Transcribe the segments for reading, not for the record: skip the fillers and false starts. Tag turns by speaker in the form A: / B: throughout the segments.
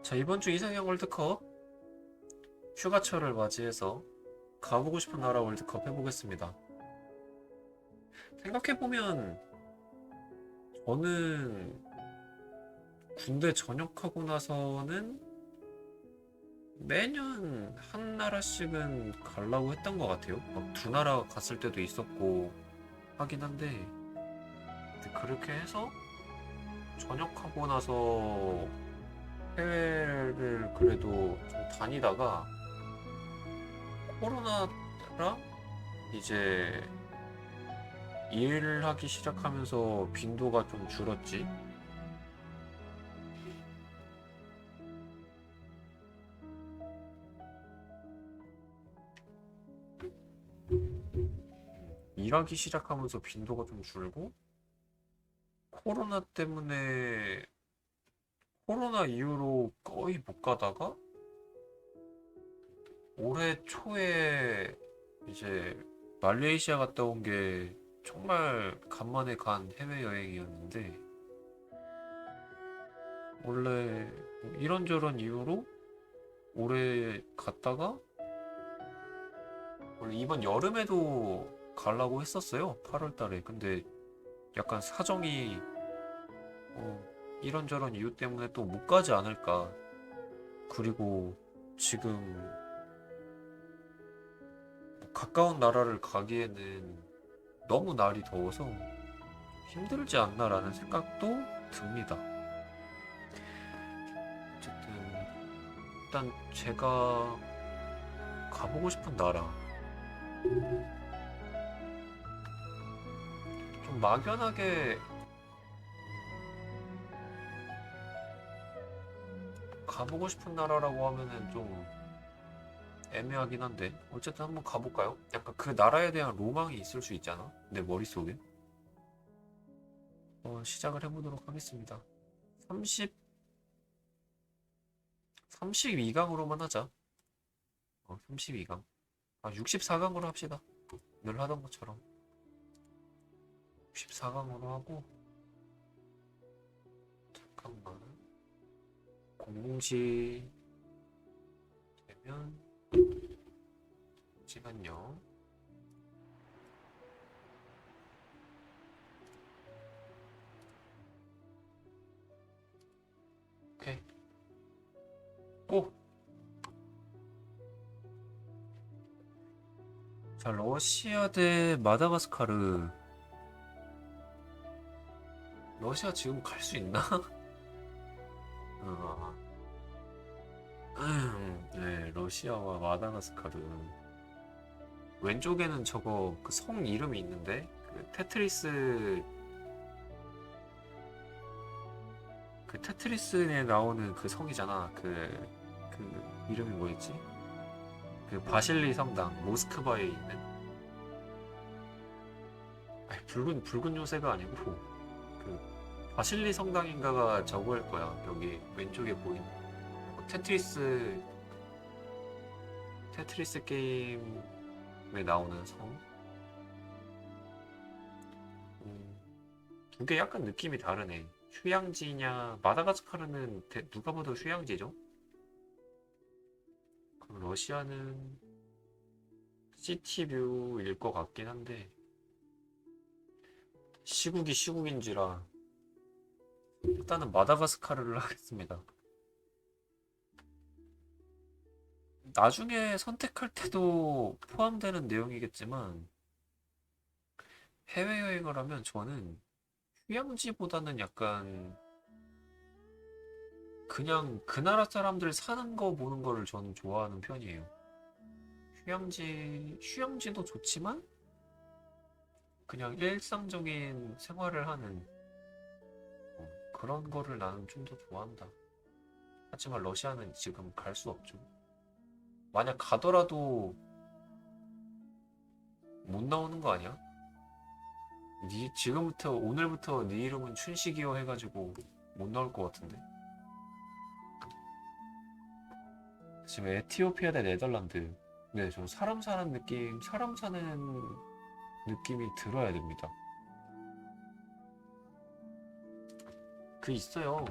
A: 자, 이번 주 이상형 월드컵 휴가철을 맞이해서 가보고 싶은 나라 월드컵 해보겠습니다. 생각해보면 저는 군대 전역하고 나서는 매년 한 나라씩은 가려고 했던 것 같아요. 막 두 나라 갔을 때도 있었고 하긴 한데 그렇게 해서 전역하고 나서 해외를 그래도 좀 다니다가 코로나랑 이제 일을 하기 시작하면서 빈도가 좀 줄었지. 일하기 시작하면서 빈도가 좀 줄고, 코로나 때문에, 코로나 이후로 거의 못 가다가, 올해 초에 이제 말레이시아 갔다 온 게 정말 간만에 간 해외여행이었는데, 원래 이런저런 이유로 올해 갔다가, 원래 이번 여름에도 가려고 했었어요. 8월 달에. 근데 약간 사정이 이런저런 이유 때문에 또 못 가지 않을까. 그리고 지금 뭐 가까운 나라를 가기에는 너무 날이 더워서 힘들지 않나라는 생각도 듭니다. 어쨌든 일단 제가 가보고 싶은 나라 좀 막연하게 가보고 싶은 나라라고 하면은 좀 애매하긴 한데 어쨌든 한번 가볼까요? 약간 그 나라에 대한 로망이 있을 수 있잖아 내 머릿속에. 시작을 해보도록 하겠습니다. 30, 32강으로만 하자. 32강. 64강으로 합시다. 늘 하던 것처럼. 64강으로 하고, 잠깐만. 00시 되면, 시간요. 오케이. 고! 자, 러시아 대 마다가스카르. 러시아 지금 갈 수 있나? 어, 네, 러시아와 마다가스카르. 왼쪽에는 저거 그 성 이름이 있는데 그 테트리스 그 테트리스에 나오는 그 성이잖아. 그 이름이 뭐였지? 그 바실리 성당 모스크바에 있는 아니 붉은 요새가 아니고 그 바실리 성당인가가 저거일 거야. 여기 왼쪽에 보이는 테트리스 게임에 나오는 성. 두 개 약간 느낌이 다르네. 휴양지냐, 마다가스카르는 누가 봐도 휴양지죠? 그럼 러시아는 시티뷰일 것 같긴 한데, 시국이 시국인지라, 일단은 마다가스카르를 하겠습니다. 나중에 선택할 때도 포함되는 내용이겠지만, 해외여행을 하면 저는 휴양지보다는 약간 그냥 그 나라 사람들 사는 거 보는 거를 저는 좋아하는 편이에요. 휴양지도 좋지만 그냥 일상적인 생활을 하는 그런 거를 나는 좀 더 좋아한다. 하지만 러시아는 지금 갈 수 없죠. 만약 가더라도 못 나오는 거 아니야? 지금부터 오늘부터 네 이름은 춘식이요 해가지고 못 나올 것 같은데. 지금 에티오피아 대 네덜란드. 네, 저 사람 사는 느낌이 들어야 됩니다. 그 있어요.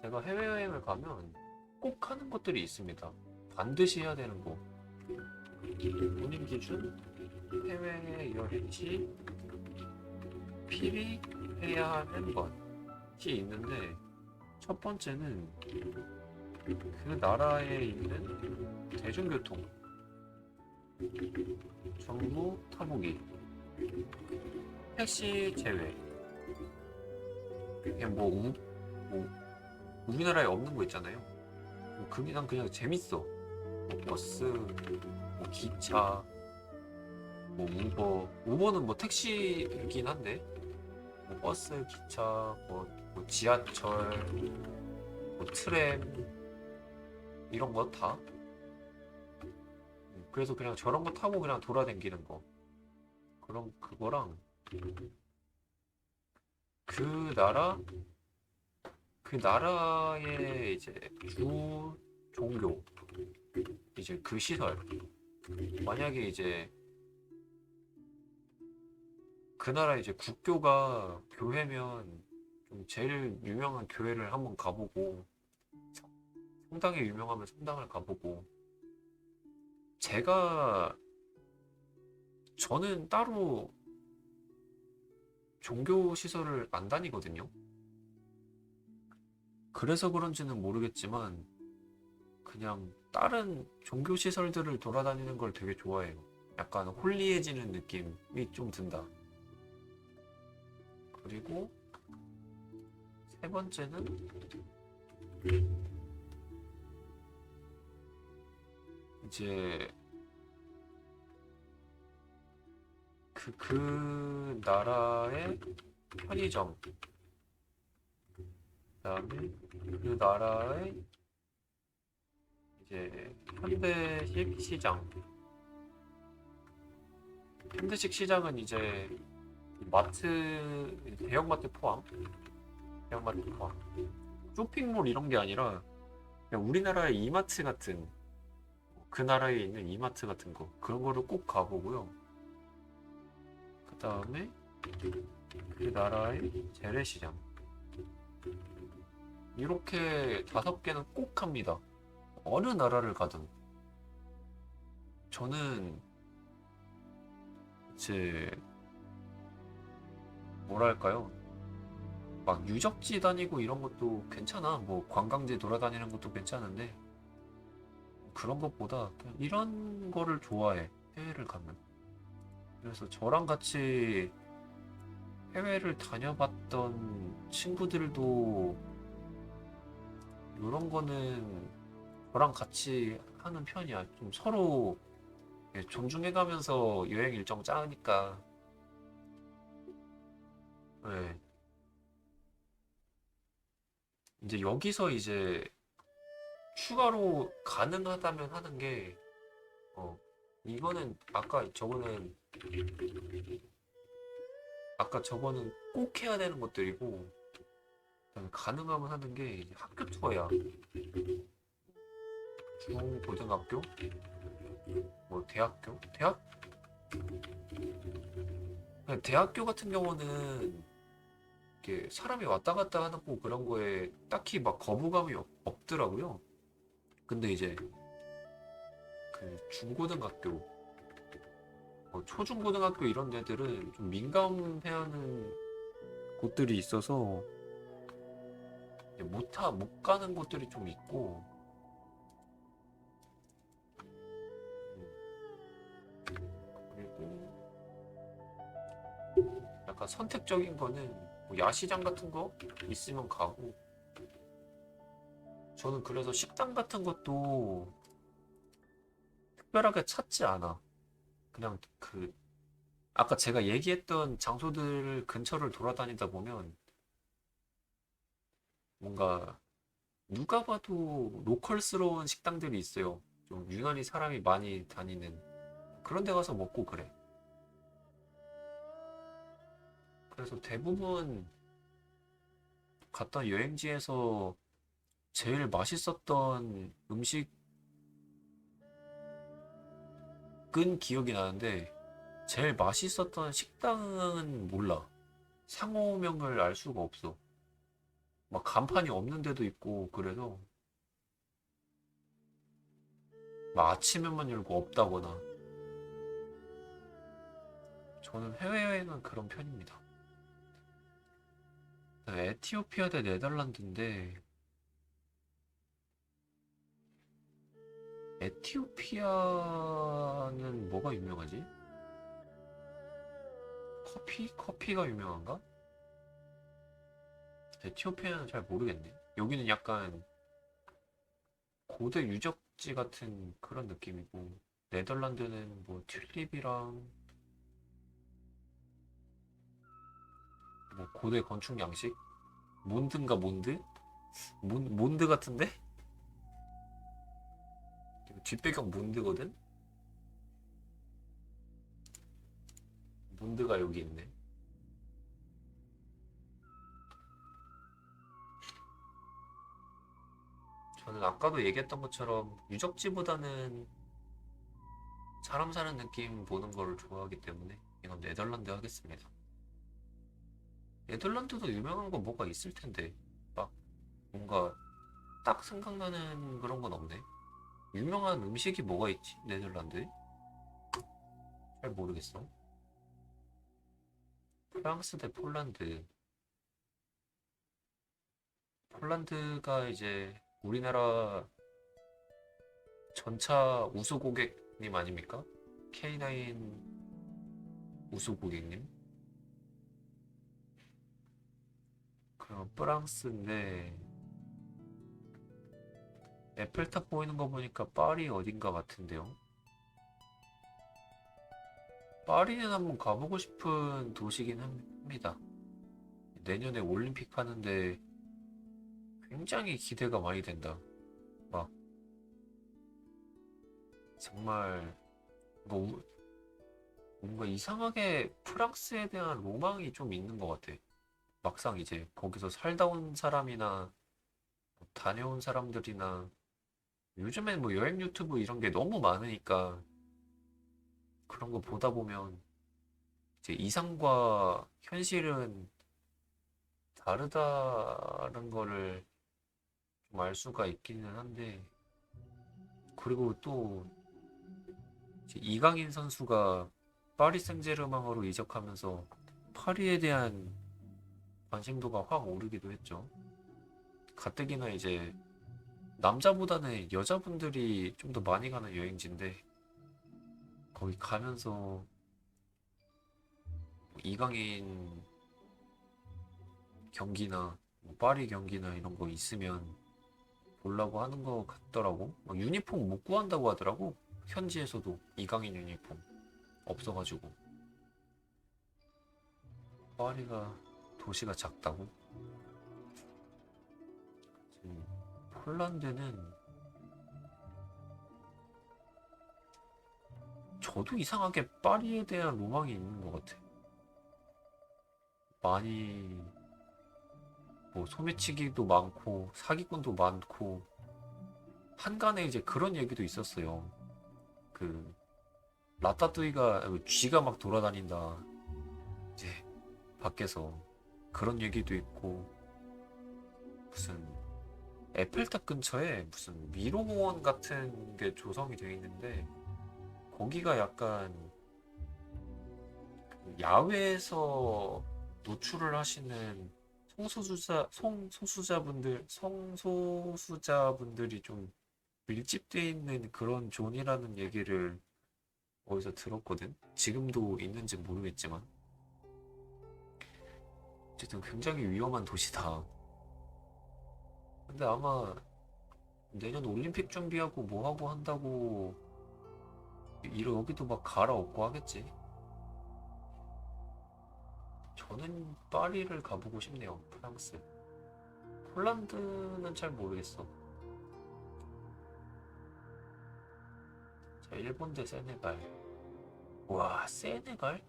A: 제가 해외여행을 가면 꼭 하는 것들이 있습니다. 반드시 해야 되는 거. 본인 기준 해외여행 시 필히 해야 하는 것이 있는데, 첫 번째는 그 나라에 있는 대중교통, 정부 타보기, 택시 제외. 그냥 뭐 우리나라에 없는 거 있잖아요. 난 그냥 재밌어. 뭐 버스, 뭐 기차, 뭐 우버는 뭐 택시이긴 한데, 뭐 버스, 기차, 뭐 지하철, 뭐 트램 이런 거 다. 그래서 그냥 저런 거 타고 그냥 돌아다니는 거. 그럼 그거랑 그 나라 그 나라의 이제 주 종교, 이제 그 시설. 만약에 이제 그 나라 이제 국교가 교회면 좀 제일 유명한 교회를 한번 가보고, 성당이 유명하면 성당을 가보고. 저는 따로 종교 시설을 안 다니거든요. 그래서 그런지는 모르겠지만 그냥 다른 종교 시설들을 돌아다니는 걸 되게 좋아해요. 약간 홀리해지는 느낌이 좀 든다. 그리고 세 번째는 이제 그 나라의 편의점, 그다음에 그 나라의 이제 현대식 시장. 현대식 시장은 이제 대형마트 포함, 쇼핑몰 이런 게 아니라 그냥 우리나라의 이마트 같은, 그 나라에 있는 이마트 같은 거, 그런 거를 꼭 가보고요. 그 다음에 그 나라의 재래시장. 이렇게 5개는 꼭 합니다. 어느 나라를 가든. 저는 이제 뭐랄까요, 막 유적지 다니고 이런 것도 괜찮아. 뭐 관광지 돌아다니는 것도 괜찮은데, 그런 것보다 그냥 이런 거를 좋아해, 해외를 가면. 그래서 저랑 같이 해외를 다녀봤던 친구들도 이런 거는 저랑 같이 하는 편이야. 좀 서로 존중해가면서 여행 일정 짜니까. 네. 이제 여기서 이제 추가로 가능하다면 하는 게, 어, 이거는 아까 저거는 꼭 해야 되는 것들이고, 그다음에 가능하면 하는 게 이제 학교 투어야. 중, 고등학교, 뭐 그냥 대학교 같은 경우는 이렇게 사람이 왔다 갔다 하는 거 그런 거에 딱히 막 거부감이 없더라고요. 근데 이제 그 중고등학교, 초중고등학교 이런 데들은 좀 민감해야 하는 곳들이 있어서 못 가는 곳들이 좀 있고. 그리고 약간 선택적인 거는 뭐 야시장 같은 거 있으면 가고. 저는 그래서 식당 같은 것도 특별하게 찾지 않아. 그냥 아까 제가 얘기했던 장소들 근처를 돌아다니다 보면 뭔가 누가 봐도 로컬스러운 식당들이 있어요. 좀 유난히 사람이 많이 다니는 그런 데 가서 먹고 그래. 그래서 대부분 갔던 여행지에서 제일 맛있었던 음식은 기억이 나는데, 제일 맛있었던 식당은 몰라. 상호명을 알 수가 없어. 막 간판이 없는 데도 있고 그래서 막 아침에만 열고 없다거나. 저는 해외여행은 그런 편입니다. 에티오피아 대 네덜란드인데 에티오피아는 뭐가 유명하지? 커피? 커피가 유명한가? 에티오피아는 잘 모르겠네. 여기는 약간 고대 유적지 같은 그런 느낌이고 네덜란드는 뭐 튤립이랑 뭐 고대 건축 양식? 몬드인가 몬드? 몬드 같은데? 뒷배경 몬드거든? 몬드가 여기 있네. 저는 아까도 얘기했던 것처럼 유적지보다는 사람 사는 느낌 보는 거를 좋아하기 때문에 이건 네덜란드 하겠습니다. 네덜란드도 유명한 거 뭐가 있을 텐데 막 뭔가 딱 생각나는 그런 건 없네. 유명한 음식이 뭐가 있지? 네덜란드에? 잘 모르겠어. 프랑스 대 폴란드. 폴란드가 이제 우리나라 전차 우수 고객님 아닙니까? K9 우수 고객님? 그럼 프랑스인데 에펠탑 보이는 거 보니까 파리 어딘가 같은데요? 파리는 한번 가보고 싶은 도시긴 합니다. 내년에 올림픽 하는데 굉장히 기대가 많이 된다. 막 정말 뭐 뭔가 이상하게 프랑스에 대한 로망이 좀 있는 것 같아. 막상 이제 거기서 살다 온 사람이나 뭐 다녀온 사람들이나 요즘엔 뭐 여행 유튜브 이런 게 너무 많으니까 그런 거 보다 보면 이제 이상과 현실은 다르다는 거를 좀 알 수가 있기는 한데 그리고 또 이제 이강인 선수가 파리 생제르맹으로 이적하면서 파리에 대한 관심도가 확 오르기도 했죠. 가뜩이나 이제 남자보다는 여자분들이 좀 더 많이 가는 여행지인데 거기 가면서 뭐 이강인 경기나 뭐 파리 경기나 이런 거 있으면 보려고 하는 거 같더라고. 막 유니폼 못 구한다고 하더라고. 현지에서도 이강인 유니폼 없어가지고. 파리가 도시가 작다고? 폴란드는 저도 이상하게 파리에 대한 로망이 있는 것 같아. 많이 뭐 소매치기도 많고 사기꾼도 많고 한간에 이제 그런 얘기도 있었어요. 그 라따뚜이가 쥐가 막 돌아다닌다. 이제 밖에서 그런 얘기도 있고 무슨 에펠탑 근처에 무슨 미로공원 같은 게 조성이 되어 있는데 거기가 약간 그 야외에서 노출을 하시는 성소수자분들이 좀 밀집되어 있는 그런 존이라는 얘기를 어디서 들었거든. 지금도 있는지 모르겠지만 어쨌든 굉장히 위험한 도시다. 근데 아마 내년 올림픽 준비하고 뭐 하고 한다고 여기도 막 갈아엎고 하겠지. 저는 파리를 가보고 싶네요. 프랑스. 폴란드는 잘 모르겠어. 자, 일본 대 세네갈. 와, 세네갈?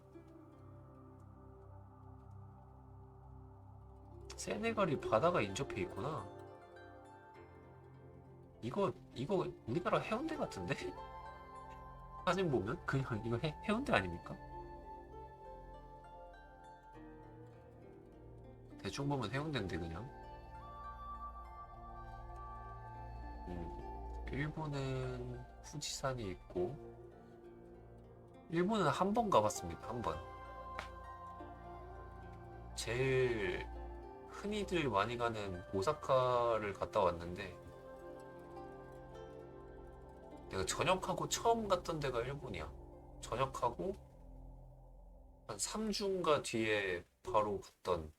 A: 세네갈이 바다가 인접해 있구나. 이거 우리나라 해운대 같은데? 사진 보면? 그냥 이거 해운대 아닙니까? 대충 보면 해운대인데 그냥. 일본은 후지산이 있고, 일본은 한 번 가봤습니다. 한 번. 제일 흔히들 많이 가는 오사카를 갔다 왔는데, 내가 전역하고 처음 갔던 데가 일본이야. 전역하고 한 3주인가 뒤에 바로 갔던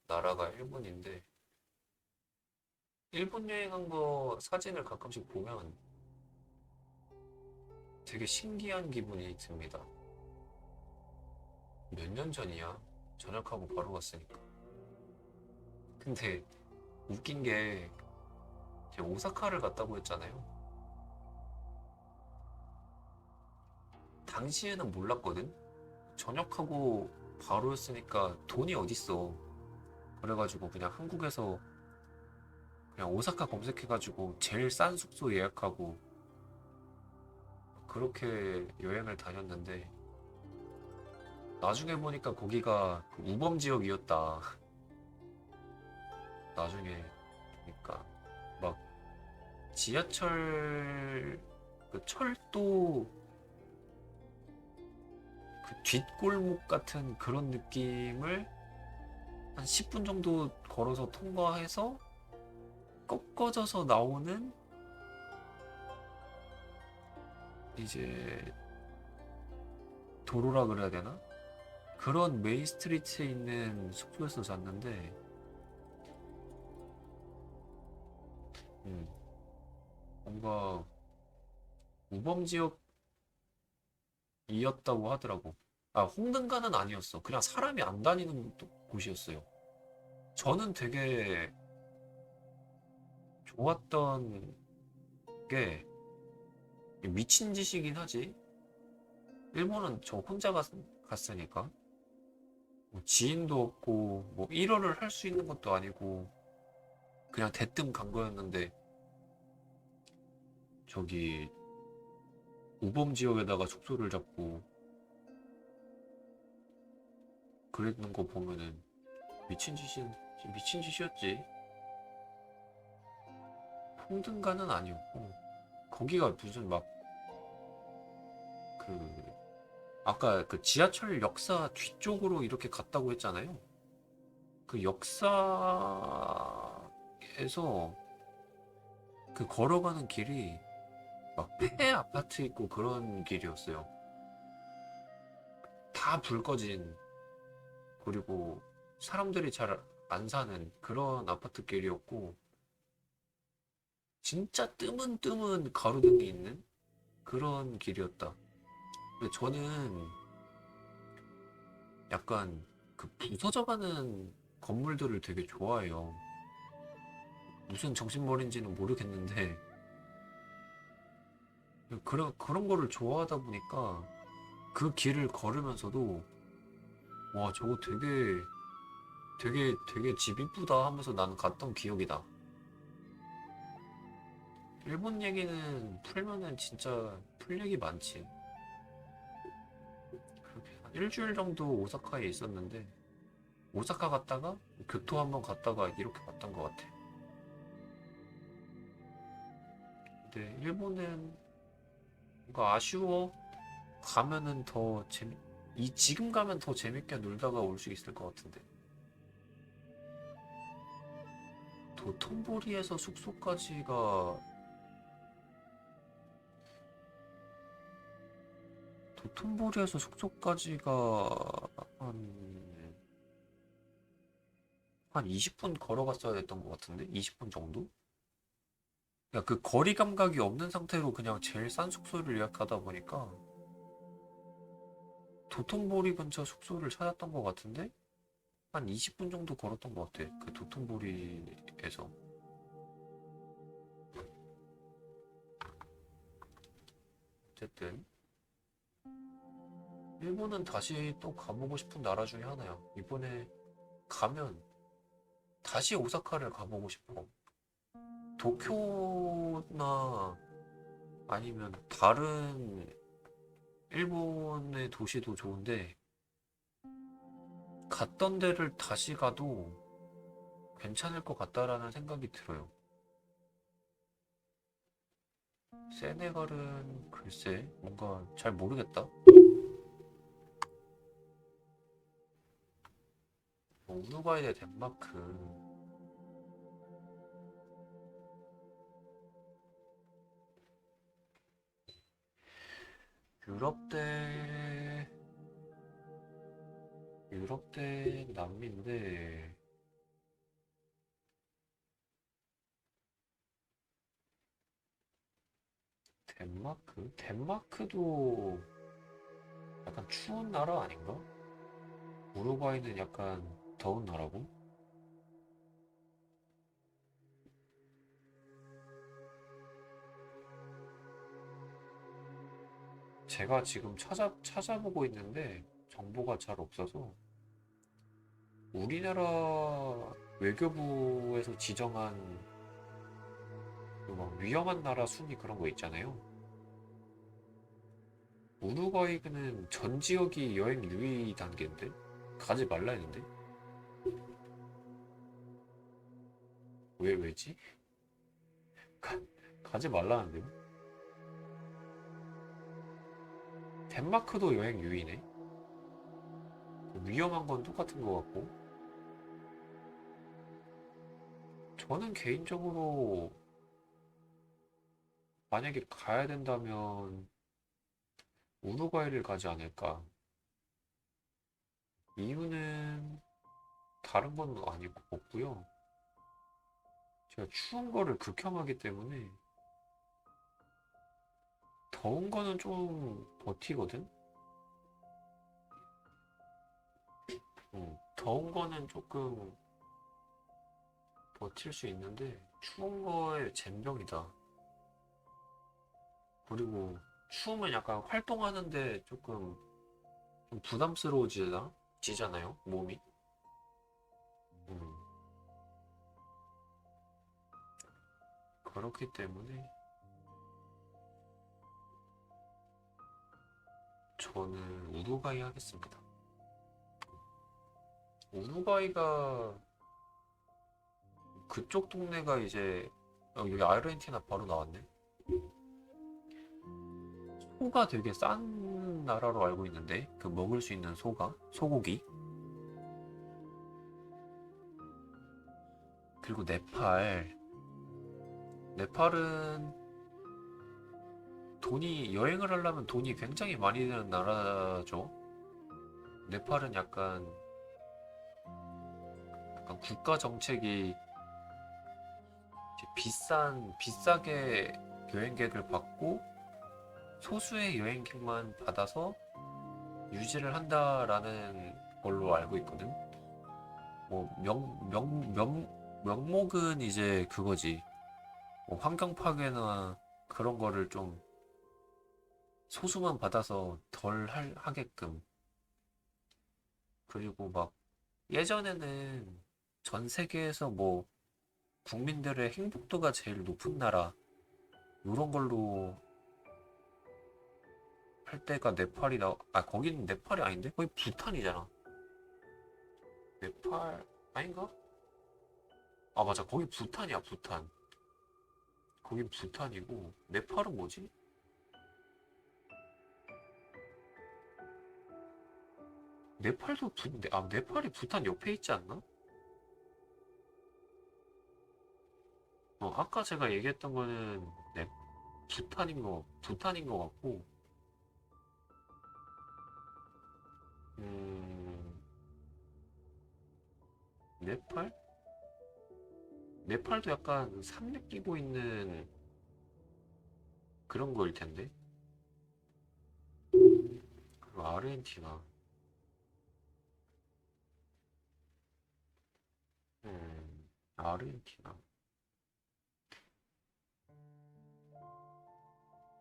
A: 나라가 일본인데, 일본 여행한 거 사진을 가끔씩 보면 되게 신기한 기분이 듭니다. 몇 년 전이야. 전역하고 바로 갔으니까. 근데 웃긴 게 제가 오사카를 갔다고 했잖아요. 당시에는 몰랐거든. 전역하고 바로였으니까 돈이 어딨어. 그래가지고 그냥 한국에서 그냥 오사카 검색해가지고 제일 싼 숙소 예약하고 그렇게 여행을 다녔는데 나중에 보니까 거기가 그 우범 지역이었다. 나중에 보니까 막 지하철 그 철도 그 뒷골목 같은 그런 느낌을 한 10분 정도 걸어서 통과해서 꺾어져서 나오는 이제 도로라 그래야 되나? 그런 메인 스트리트에 있는 숙소에서 잤는데 음, 뭔가 우범 지역이었다고 하더라고. 아, 홍등가는 아니었어. 그냥 사람이 안 다니는 곳이었어요. 저는 되게 좋았던 게 미친 짓이긴 하지. 일본은 저 혼자 갔으니까 뭐 지인도 없고 뭐 일어를 할 수 있는 것도 아니고 그냥 대뜸 간 거였는데 저기 우범 지역에다가 숙소를 잡고 그랬는 거 보면은 미친 짓이 미친 짓이었지. 홍등가는 아니었고 거기가 무슨 막 그 아까 그 지하철 역사 뒤쪽으로 이렇게 갔다고 했잖아요. 그 역사에서 그 걸어가는 길이 막 폐 아파트 있고 그런 길이었어요. 다 불 꺼진 그리고 사람들이 잘 안 사는 그런 아파트 길이었고 진짜 뜨문뜨문 가로등이 있는 그런 길이었다. 근데 저는 약간 그 부서져가는 건물들을 되게 좋아해요. 무슨 정신머리인지는 모르겠는데 그런 거를 좋아하다 보니까 그 길을 걸으면서도 와 저거 되게 집 이쁘다 하면서 나는 갔던 기억이 나. 일본 얘기는 풀면은 진짜 풀 얘기 많지. 그렇게 한 일주일 정도 오사카에 있었는데 오사카 갔다가 교토 한번 갔다가 이렇게 갔던 것 같아. 근데 일본은 뭔가 아쉬워. 가면은 더 지금 가면 더 재밌게 놀다가 올 수 있을 것 같은데. 도톤보리에서 숙소까지가 도톤보리에서 숙소까지가 한, 한 20분 걸어갔어야 됐던 것 같은데? 20분 정도? 그러니까 그 거리 감각이 없는 상태로 그냥 제일 싼 숙소를 예약하다 보니까 도톤보리 근처 숙소를 찾았던 것 같은데? 한 20분 정도 걸었던 것 같아. 그 도톤보리에서. 어쨌든 일본은 다시 또 가보고 싶은 나라 중에 하나야. 이번에 가면 다시 오사카를 가보고 싶어. 도쿄나 아니면 다른 일본의 도시도 좋은데 갔던 데를 다시 가도 괜찮을 것 같다라는 생각이 들어요. 세네갈은 글쎄 뭔가 잘 모르겠다. 우루과이 대 덴마크. 유럽 대 유럽 대 남미인데 덴마크? 덴마크도 약간 추운 나라 아닌가? 우루과이는 약간 더운 나라고? 제가 지금 찾아보고 있는데 정보가 잘 없어서 우리나라 외교부에서 지정한 그막 위험한 나라 순위 그런 거 있잖아요. 우루과이는 전 지역이 여행 유의 단계인데 가지 말라 했는데 왜지? 가, 가지 말라는데요? 덴마크도 여행 유의네. 위험한 건 똑같은 것 같고 저는 개인적으로 만약에 가야 된다면 우루과이를 가지 않을까. 이유는 다른 건 아니고 없고요. 제가 추운 거를 극혐하기 때문에 더운 거는 좀 버티거든? 더운 거는 조금 버틸 수 있는데 추운 거에 젬병이다. 그리고 추우면 약간 활동하는데 조금 좀 부담스러워지잖아요, 몸이. 음, 그렇기 때문에 저는 우루과이 하겠습니다. 우루과이가 그쪽 동네가 이제 여기 아르헨티나 바로 나왔네. 소가 되게 싼 나라로 알고 있는데 그 먹을 수 있는 소고기. 그리고 네팔은 돈이 여행을 하려면 돈이 굉장히 많이 드는 나라죠. 네팔은 약간 국가 정책이 이제 비싸게 여행객을 받고 소수의 여행객만 받아서 유지를 한다라는 걸로 알고 있거든. 뭐 명목은 이제 그거지. 뭐 환경 파괴나 그런 거를 좀 소수만 받아서 하게끔. 그리고 막 예전에는 전 세계에서 뭐 국민들의 행복도가 제일 높은 나라 이런 걸로 할 때가 거기는 네팔이 아닌데? 거기 부탄이잖아. 네팔 아닌가? 아 맞아 거기 부탄이야 부탄. 거긴 부탄이고 네팔은 뭐지? 네팔이 부탄 옆에 있지 않나? 아까 제가 얘기했던 거는 부탄인 거 같고, 음, 네팔? 네팔도 약간 산 느끼고 있는 그런 거일 텐데. 그리고 아르헨티나.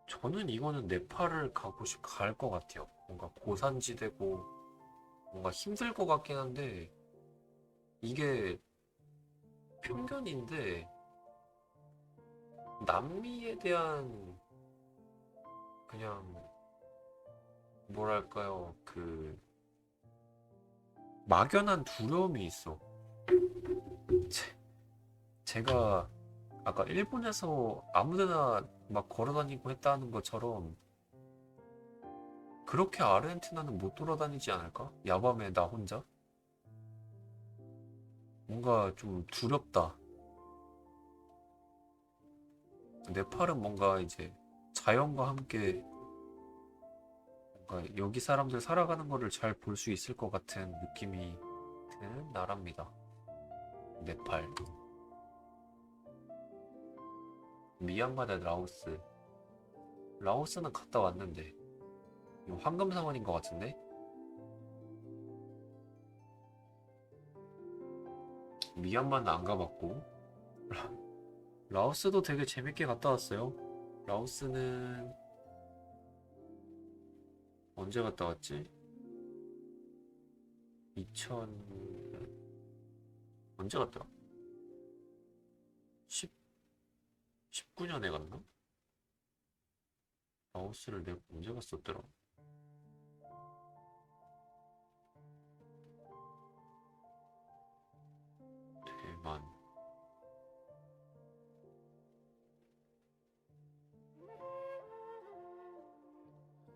A: 저는 이거는 네팔을 갈 것 같아요. 뭔가 고산지대고 뭔가 힘들 것 같긴 한데 이게 편견인데 남미에 대한 그냥 뭐랄까요 그 막연한 두려움이 있어. 제가 아까 일본에서 아무데나 막 걸어다니고 했다는 것처럼 그렇게 아르헨티나는 못 돌아다니지 않을까? 야밤에 나 혼자? 뭔가 좀 두렵다. 네팔은 뭔가 이제 자연과 함께 뭔가 여기 사람들 살아가는 거를 잘 볼 수 있을 것 같은 느낌이 드는 나라입니다. 네팔. 미얀마 대 라오스. 라오스는 갔다 왔는데 이거 황금사원인 것 같은데? 미얀마는 안 가봤고 라오스도 되게 재밌게 갔다 왔어요. 라오스는 언제 갔다 왔지? 2000 언제 갔다? 10 19년에 갔나? 라오스를 내가 언제 갔었더라? 대만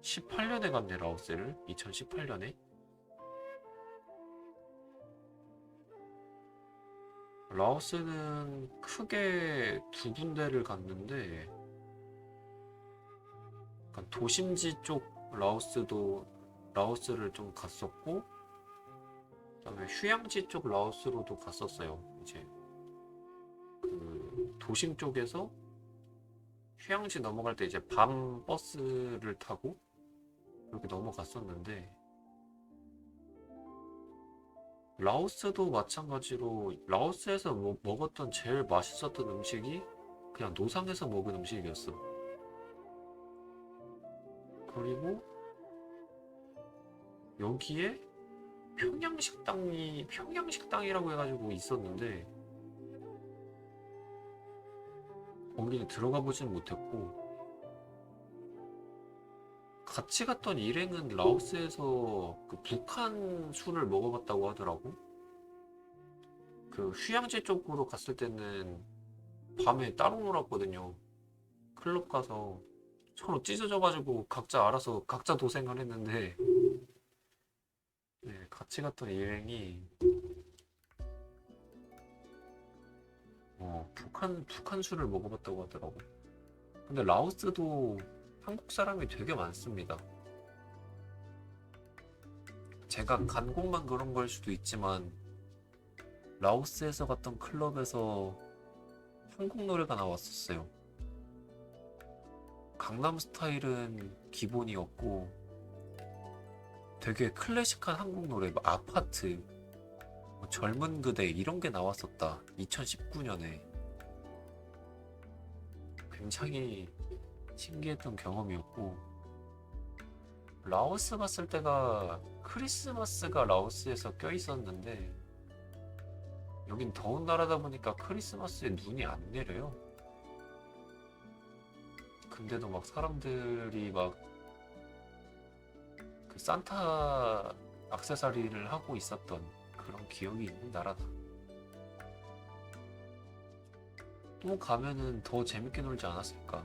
A: 18년에 갔네 라오스를 2018년에 라오스는 크게 두 군데를 갔는데 약간 도심지 쪽 라오스를 좀 갔었고 그다음에 휴양지 쪽 라오스로도 갔었어요. 이제 그 도심 쪽에서 휴양지 넘어갈 때 이제 밤 버스를 타고 그렇게 넘어갔었는데 라오스도 마찬가지로 라오스에서 먹었던 제일 맛있었던 음식이 그냥 노상에서 먹은 음식이었어. 그리고 여기에 평양식당이라고 해가지고 있었는데 거기는 들어가 보진 못했고 같이 갔던 일행은 라오스에서 그 북한 술을 먹어봤다고 하더라고. 그 휴양지 쪽으로 갔을 때는 밤에 따로 놀았거든요. 클럽 가서 서로 찢어져가지고 각자 알아서 각자 도생을 했는데 네, 같이 갔던 일행이 북한 술을 먹어봤다고 하더라고. 근데 라오스도 한국 사람이 되게 많습니다. 제가 간 곳만 그런 걸 수도 있지만 라오스에서 갔던 클럽에서 한국 노래가 나왔었어요. 강남 스타일은 기본이었고 되게 클래식한 한국 노래, 뭐 아파트, 뭐 젊은 그대 이런 게 나왔었다. 2019년에 굉장히 신기했던 경험이었고 라오스 갔을 때가 크리스마스가 라오스에서 껴있었는데 여긴 더운 나라다 보니까 크리스마스에 눈이 안 내려요. 근데도 막 사람들이 막 그 산타 액세서리를 하고 있었던 그런 기억이 있는 나라다. 또 가면은 더 재밌게 놀지 않았을까?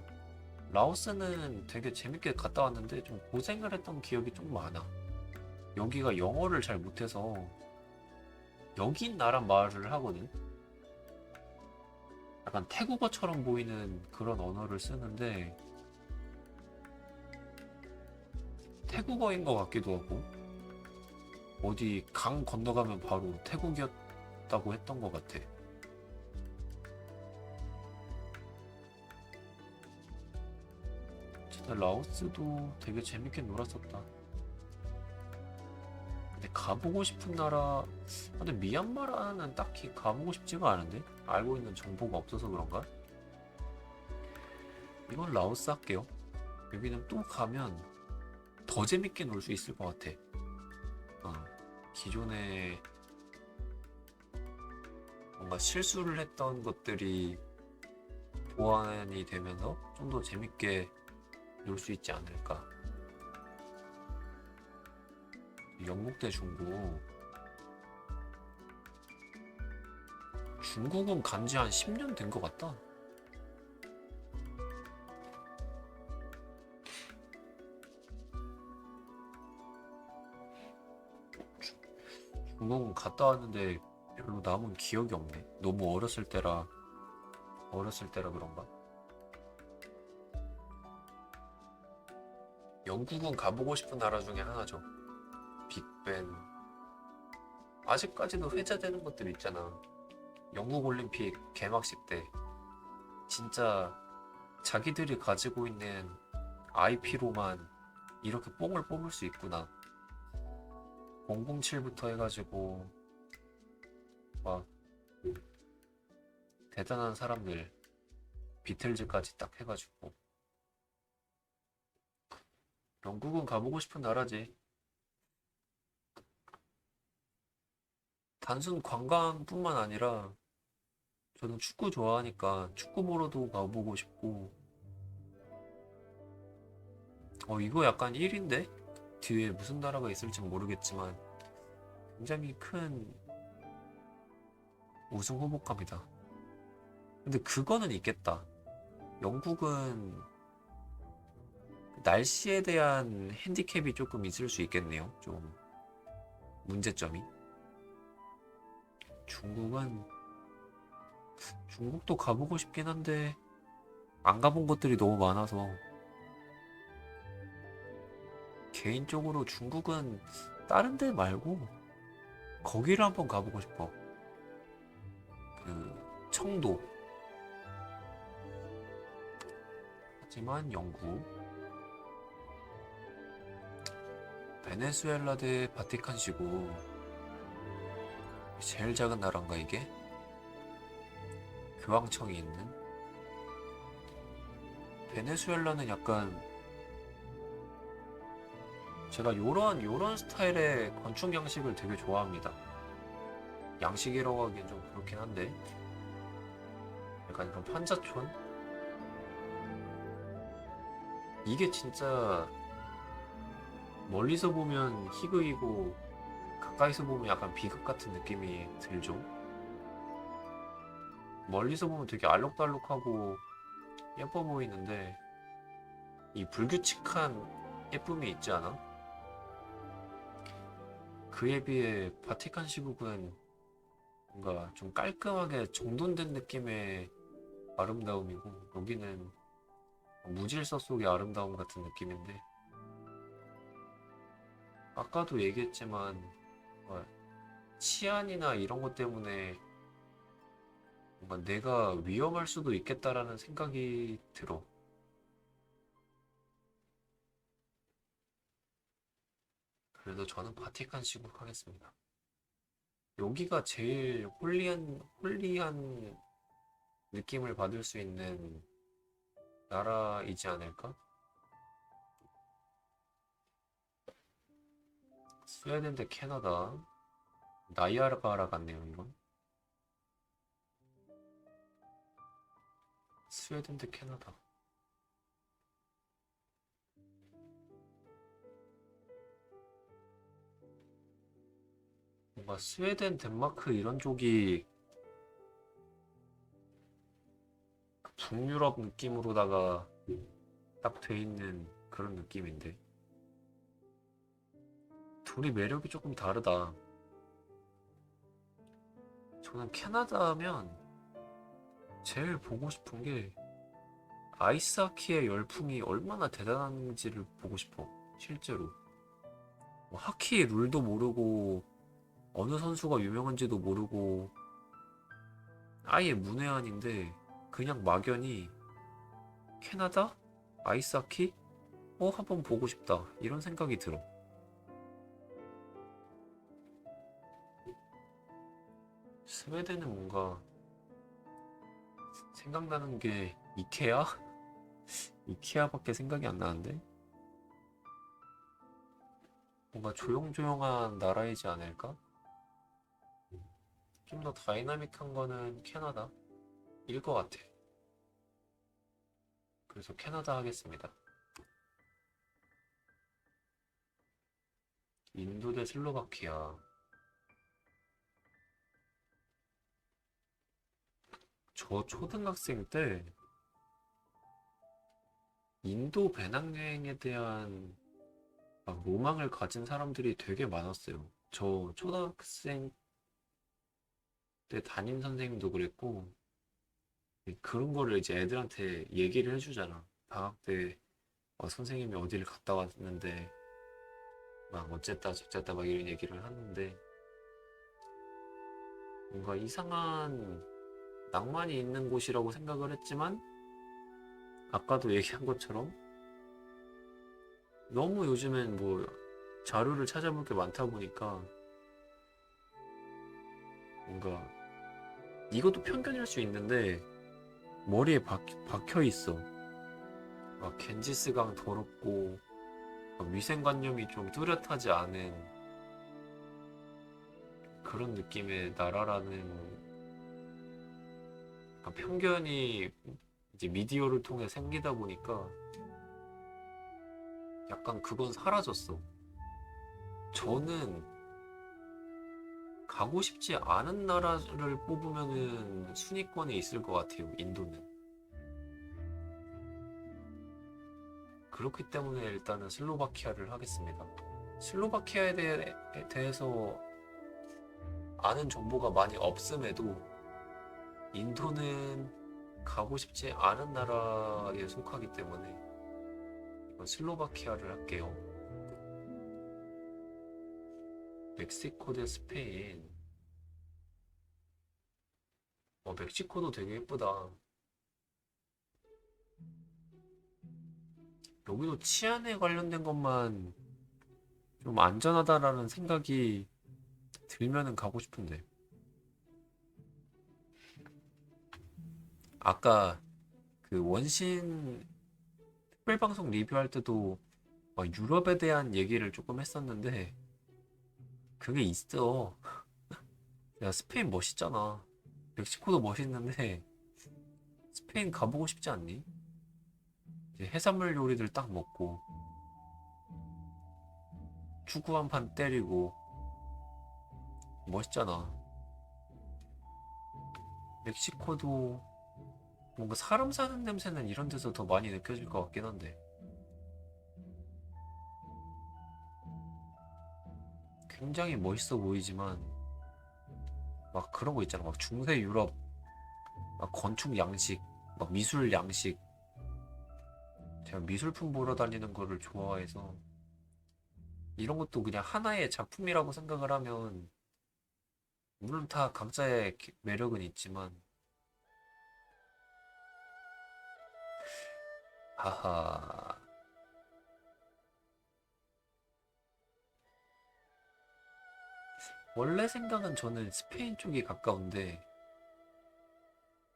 A: 라오스는 되게 재밌게 갔다 왔는데 좀 고생을 했던 기억이 좀 많아. 여기가 영어를 잘 못해서 여긴 나란 말을 하거든. 약간 태국어처럼 보이는 그런 언어를 쓰는데 태국어인 것 같기도 하고 어디 강 건너가면 바로 태국이었다고 했던 것 같아. 진짜 라오스도 되게 재밌게 놀았었다. 근데 가보고 싶은 나라, 근데 미얀마라는 딱히 가보고 싶지가 않은데? 알고 있는 정보가 없어서 그런가? 이건 라오스 할게요. 여기는 또 가면 더 재밌게 놀 수 있을 것 같아. 어, 기존에 뭔가 실수를 했던 것들이 보완이 되면서 좀 더 재밌게 놀 수 있지 않을까. 영국 대 중국. 중국은 간지 한 10년 된 것 같다. 중국 갔다 왔는데 별로 남은 기억이 없네. 너무 어렸을 때라 그런가? 영국은 가보고 싶은 나라 중에 하나죠. 빅벤. 아직까지도 회자되는 것들 있잖아. 영국 올림픽 개막식 때 진짜 자기들이 가지고 있는 IP로만 이렇게 뽕을 뽑을 수 있구나. 007부터 해가지고 막 대단한 사람들 비틀즈까지 딱 해가지고 영국은 가보고 싶은 나라지. 단순 관광뿐만 아니라 저는 축구 좋아하니까 축구 보러도 가보고 싶고. 이거 약간 1인데? 뒤에 무슨 나라가 있을지 모르겠지만 굉장히 큰 우승 후보감이다. 근데 그거는 있겠다. 영국은 날씨에 대한 핸디캡이 조금 있을 수 있겠네요. 좀 문제점이. 중국도 가보고 싶긴 한데 안 가본 것들이 너무 많아서 개인적으로 중국은 다른 데 말고 거기를 한번 가보고 싶어. 청도. 하지만 영국, 베네수엘라 대 바티칸시고 제일 작은 나라인가 이게? 교황청이 있는? 베네수엘라는 약간 제가 요런 스타일의 건축 양식을 되게 좋아합니다. 양식이라고 하기엔 좀 그렇긴 한데 약간 이런 판자촌? 이게 진짜 멀리서 보면 희극이고 가까이서 보면 약간 비극 같은 느낌이 들죠. 멀리서 보면 되게 알록달록하고 예뻐 보이는데 이 불규칙한 예쁨이 있지 않아? 그에 비해 바티칸 시국은 뭔가 좀 깔끔하게 정돈된 느낌의 아름다움이고 여기는 무질서 속의 아름다움 같은 느낌인데 아까도 얘기했지만 치안이나 이런 것 때문에 뭔가 내가 위험할 수도 있겠다라는 생각이 들어. 그래서 저는 바티칸 시국 하겠습니다. 여기가 제일 홀리한 느낌을 받을 수 있는 나라이지 않을까? 스웨덴 대 캐나다. 나이아가라 같네요, 이건. 스웨덴 대 캐나다. 뭔가 스웨덴, 덴마크 이런 쪽이 북유럽 느낌으로다가 딱 돼 있는 그런 느낌인데. 둘이 매력이 조금 다르다. 저는 캐나다 하면 제일 보고 싶은 게 아이스하키의 열풍이 얼마나 대단한지를 보고 싶어. 실제로. 뭐 하키의 룰도 모르고 어느 선수가 유명한지도 모르고 아예 문외한인데 그냥 막연히 캐나다? 아이스하키? 한번 보고 싶다. 이런 생각이 들어. 스웨덴은 뭔가 생각나는 게 이케아? 이케아밖에 생각이 안 나는데? 뭔가 조용조용한 나라이지 않을까? 좀 더 다이나믹한 거는 캐나다? 일 것 같아. 그래서 캐나다 하겠습니다. 인도 대 슬로바키아. 저 초등학생 때 인도 배낭여행에 대한 막 로망을 가진 사람들이 되게 많았어요. 저 초등학생 때 담임 선생님도 그랬고, 그런 거를 이제 애들한테 얘기를 해주잖아. 방학 때 선생님이 어디를 갔다 왔는데, 막 어쨌다 저쨌다 막 이런 얘기를 하는데, 뭔가 이상한 낭만이 있는 곳이라고 생각을 했지만, 아까도 얘기한 것처럼, 너무 요즘엔 뭐 자료를 찾아볼 게 많다 보니까, 뭔가 이것도 편견일 수 있는데, 머리에 박혀 있어. 막 겐지스강 더럽고, 위생관념이 좀 뚜렷하지 않은 그런 느낌의 나라라는 편견이 이제 미디어를 통해 생기다 보니까 약간 그건 사라졌어. 저는 가고 싶지 않은 나라를 뽑으면은 순위권에 있을 것 같아요, 인도는. 그렇기 때문에 일단은 슬로바키아를 하겠습니다. 슬로바키아에 대해서 아는 정보가 많이 없음에도 인도는 가고 싶지 않은 나라에 속하기 때문에 이건 슬로바키아를 할게요. 멕시코 대 스페인. 멕시코도 되게 예쁘다. 여기도 치안에 관련된 것만 좀 안전하다라는 생각이 들면은 가고 싶은데. 아까 그 원신 특별방송 리뷰할 때도 유럽에 대한 얘기를 조금 했었는데 그게 있어. 야, 스페인 멋있잖아. 멕시코도 멋있는데 스페인 가보고 싶지 않니? 이제 해산물 요리들 딱 먹고 축구 한 판 때리고 멋있잖아. 멕시코도 뭔가 사람 사는 냄새는 이런 데서 더 많이 느껴질 것 같긴 한데 굉장히 멋있어 보이지만 막 그런 거 있잖아. 막 중세 유럽 막 건축 양식, 막 미술 양식. 제가 미술품 보러 다니는 거를 좋아해서 이런 것도 그냥 하나의 작품이라고 생각을 하면 물론 다 각자의 매력은 있지만 하하. 원래 생각은 저는 스페인 쪽이 가까운데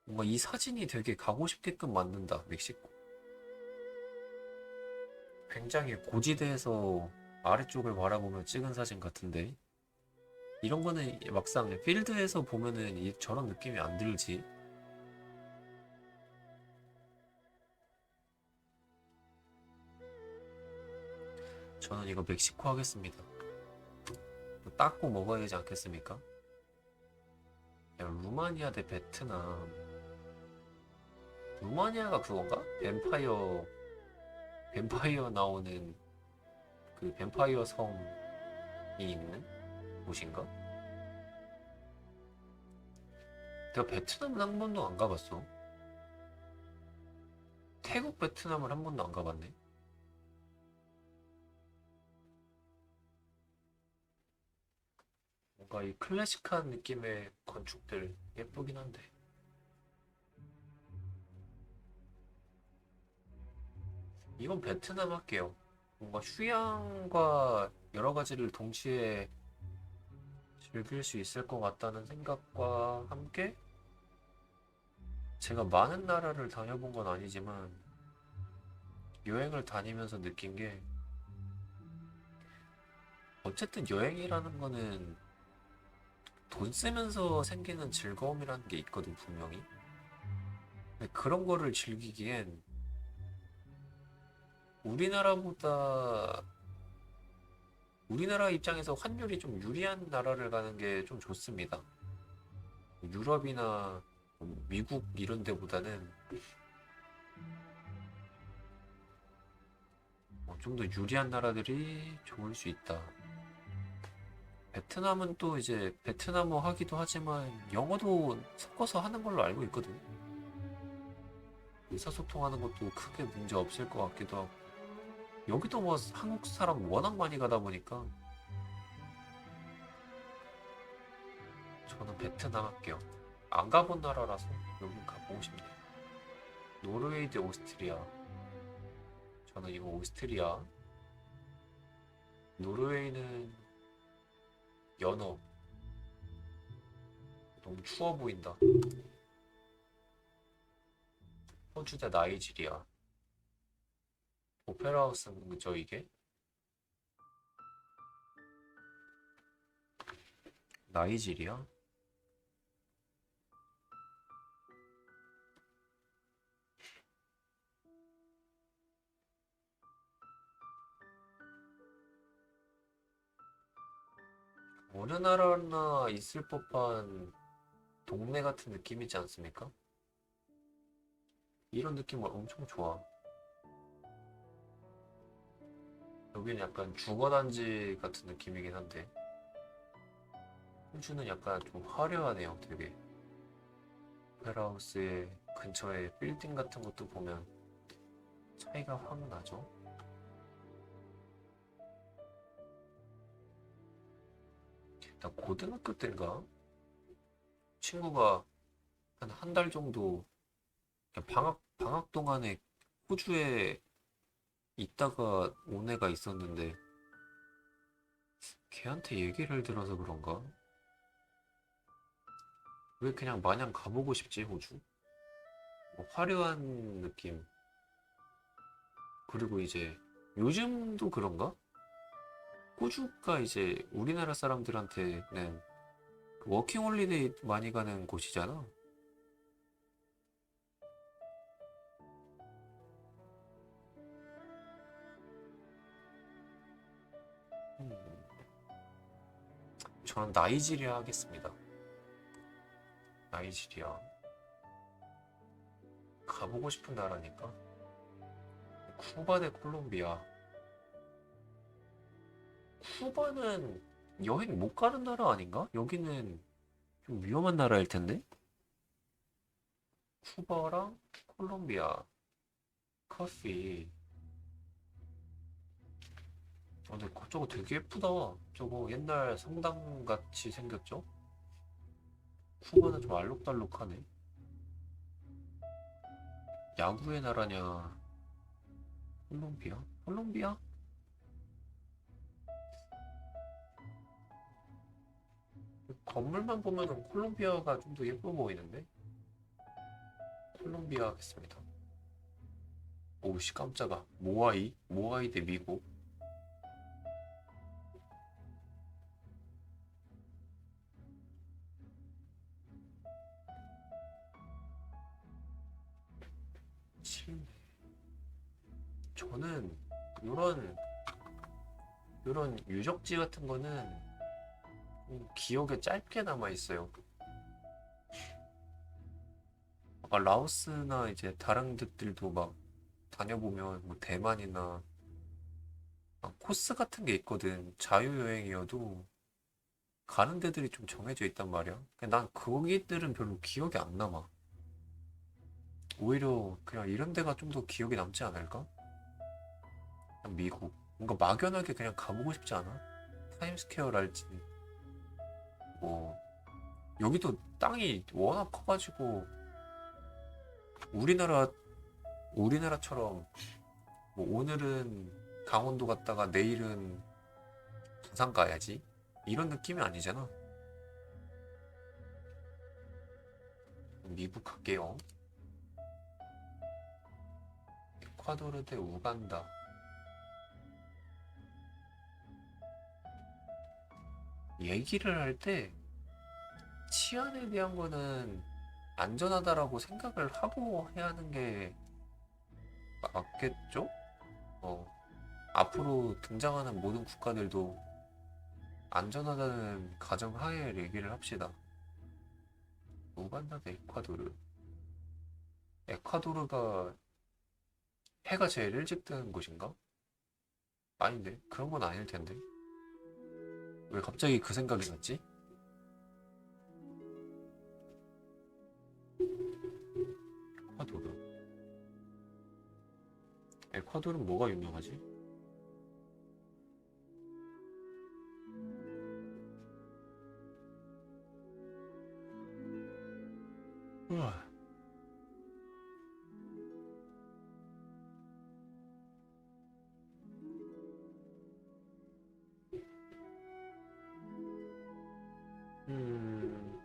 A: 뭔가 이 사진이 되게 가고 싶게끔 만든다. 멕시코. 굉장히 고지대에서 아래쪽을 바라보며 찍은 사진 같은데 이런 거는 막상 필드에서 보면은 저런 느낌이 안 들지. 저는 이거 멕시코 하겠습니다. 닦고 먹어야 되지 않겠습니까? 야, 루마니아 대 베트남. 루마니아가 그건가? 뱀파이어 나오는 그 뱀파이어 성이 있는 곳인가? 내가 베트남은 한 번도 안 가봤어. 태국 베트남을 한 번도 안 가봤네. 뭔가 이 클래식한 느낌의 건축들 예쁘긴 한데. 이건 베트남 할게요. 뭔가 휴양과 여러 가지를 동시에 즐길 수 있을 것 같다는 생각과 함께 제가 많은 나라를 다녀본 건 아니지만 여행을 다니면서 느낀 게 어쨌든 여행이라는 거는 돈 쓰면서 생기는 즐거움이라는 게 있거든 분명히. 근데 그런 거를 즐기기엔 우리나라보다 우리나라 입장에서 환율이 좀 유리한 나라를 가는 게 좀 좋습니다. 유럽이나 미국 이런 데보다는 좀 더 유리한 나라들이 좋을 수 있다. 베트남은 또 이제 베트남어 하기도 하지만 영어도 섞어서 하는 걸로 알고 있거든. 의사소통하는 것도 크게 문제 없을 것 같기도 하고. 여기도 뭐 한국 사람 워낙 많이 가다 보니까 저는 베트남 할게요. 안 가본 나라라서 여긴 가보고 싶네요. 노르웨이 대 오스트리아. 저는 이거 오스트리아. 노르웨이는 연어. 너무 추워 보인다. 호주 대 나이지리아. 오페라 하우스는 그죠 이게? 나이지리아? 어느 나라나 있을 법한 동네 같은 느낌이지 않습니까? 이런 느낌 엄청 좋아. 여기는 약간 주거단지 같은 느낌이긴 한데 호주는 약간 좀 화려하네요 되게. 오페라하우스의 근처에 빌딩 같은 것도 보면 차이가 확 나죠. 나 고등학교 때인가 친구가 한 한 달 정도 그냥 방학 동안에 호주에 있다가 온 애가 있었는데 걔한테 얘기를 들어서 그런가? 왜 그냥 마냥 가보고 싶지 호주? 뭐 화려한 느낌. 그리고 이제 요즘도 그런가? 호주가 이제 우리나라 사람들한테는 그 워킹 홀리데이 많이 가는 곳이잖아. 음, 전 나이지리아 하겠습니다. 나이지리아. 가보고 싶은 나라니까. 쿠바 대 콜롬비아. 쿠바는 여행 못 가는 나라 아닌가? 여기는 좀 위험한 나라일 텐데? 쿠바랑 콜롬비아. 커피. 근데 저거 되게 예쁘다. 저거 옛날 성당 같이 생겼죠? 쿠바는 좀 알록달록하네. 야구의 나라냐? 콜롬비아? 콜롬비아? 건물만 보면은 콜롬비아가 좀 더 예뻐 보이는데? 콜롬비아 하겠습니다. 오우씨 깜짝아. 모아이? 모아이 대 미국? 칠레. 저는 이런 유적지 같은 거는 기억에 짧게 남아 있어요. 아까 라오스나 이제 다른 데들도 막 다녀보면 뭐 대만이나 코스 같은 게 있거든. 자유여행이어도 가는 데들이 좀 정해져 있단 말이야. 근데 난 거기들은 별로 기억이 안 남아. 오히려 그냥 이런 데가 좀 더 기억에 남지 않을까? 그냥 미국. 뭔가 막연하게 그냥 가보고 싶지 않아? 타임스퀘어랄지 뭐 여기도 땅이 워낙 커가지고 우리나라 우리나라처럼 뭐 오늘은 강원도 갔다가 내일은 부산 가야지 이런 느낌이 아니잖아. 미국 갈게요. 에콰도르 대 우간다. 얘기를 할 때 치안에 대한 거는 안전하다라고 생각을 하고 해야 하는 게 맞겠죠? 어, 앞으로 등장하는 모든 국가들도 안전하다는 가정하에 얘기를 합시다. 우간다 대 에콰도르. 에콰도르가 해가 제일 일찍 뜨는 곳인가? 아닌데 그런 건 아닐 텐데. 왜 갑자기 그 생각이 났지? 에콰도르. 에콰도르는 뭐가 유명하지? 우와. 음,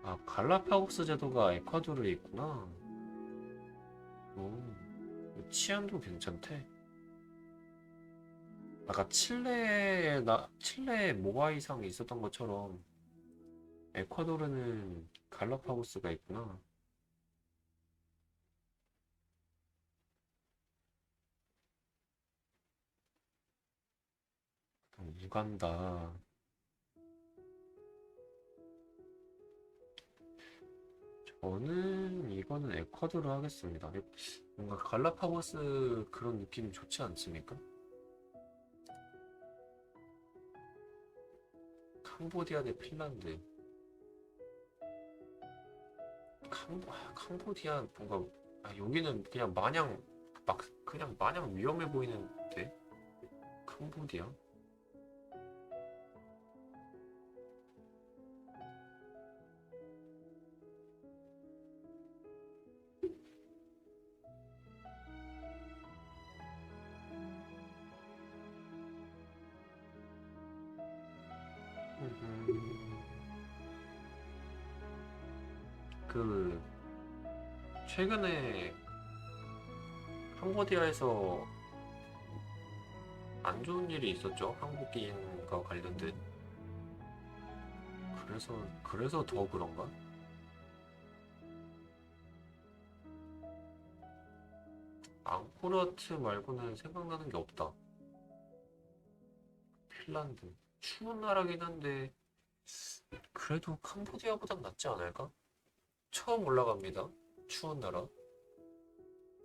A: 아, 갈라파고스 제도가 에콰도르에 있구나. 치안도 괜찮대. 아까 칠레에 모아이상이 있었던 것처럼 에콰도르는 갈라파고스가 있구나. 우간다. 저는 이거는 에콰도르 하겠습니다. 뭔가 갈라파고스 그런 느낌이 좋지 않습니까? 캄보디아 대 핀란드. 캄보디아 뭔가 여기는 그냥 마냥 막 그냥 마냥 위험해 보이는데 캄보디아? 음, 그 최근에 캄보디아에서 안 좋은 일이 있었죠. 한국인과 관련된. 그래서 더 그런가? 앙코르와트 말고는 생각나는 게 없다. 핀란드. 추운 나라긴 한데 그래도 캄보디아보단 낫지 않을까? 처음 올라갑니다. 추운 나라.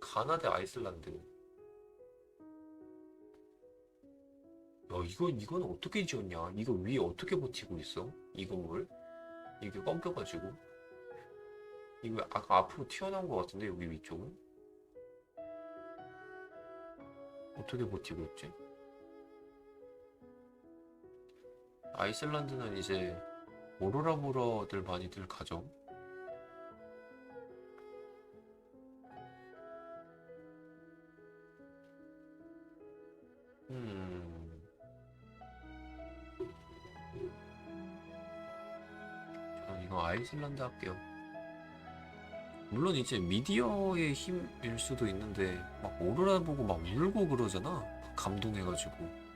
A: 가나다 아이슬란드. 야, 이건 어떻게 지었냐? 이거 위에 어떻게 버티고 있어? 이 건물? 이게 꺾여가지고. 이거 아까 앞으로 튀어나온 것 같은데, 여기 위쪽은? 어떻게 버티고 있지? 아이슬란드는 이제 오로라 보러들 많이들 가죠. 음, 저는 이거 아이슬란드 할게요. 물론 이제 미디어의 힘일 수도 있는데 막 오로라 보고 막 울고 그러잖아. 감동해가지고.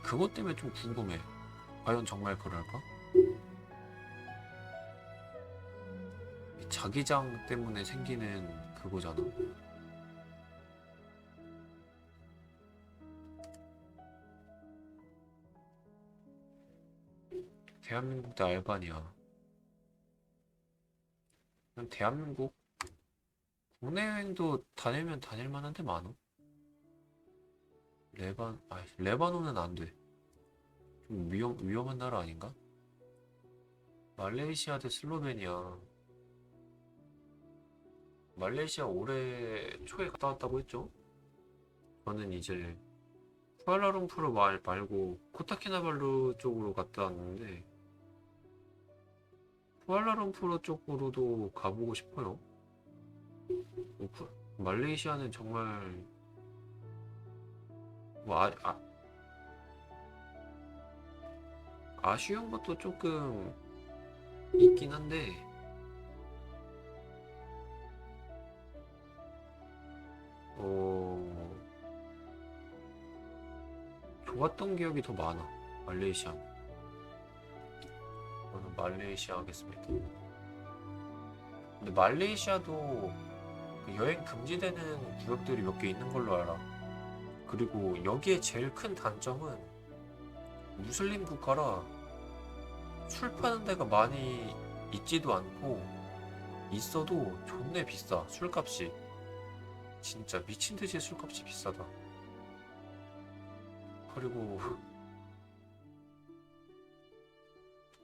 A: 그것 때문에 좀 궁금해. 과연 정말 그럴까? 자기장 때문에 생기는 그거잖아. 대한민국 대 알바니아. 그냥 대한민국 국내 여행도 다니면 다닐 만한 데 많아. 레바논은 안 돼. 좀 위험한 나라 아닌가? 말레이시아 대 슬로베니아. 말레이시아 올해 초에 갔다 왔다고 했죠? 저는 이제 쿠알라룸푸르 말고 코타키나발루 쪽으로 갔다 왔는데 쿠알라룸푸르 쪽으로도 가보고 싶어요. 말레이시아는 정말 뭐 아쉬운 것도 조금 있긴 한데 어, 좋았던 기억이 더 많아. 말레이시아. 저는 말레이시아 하겠습니다. 근데 말레이시아도 그 여행 금지되는 구역들이 몇 개 있는 걸로 알아. 그리고 여기에 제일 큰 단점은 무슬림 국가라 술 파는 데가 많이 있지도 않고 있어도 존내 비싸. 술값이 진짜 미친듯이 술값이 비싸다. 그리고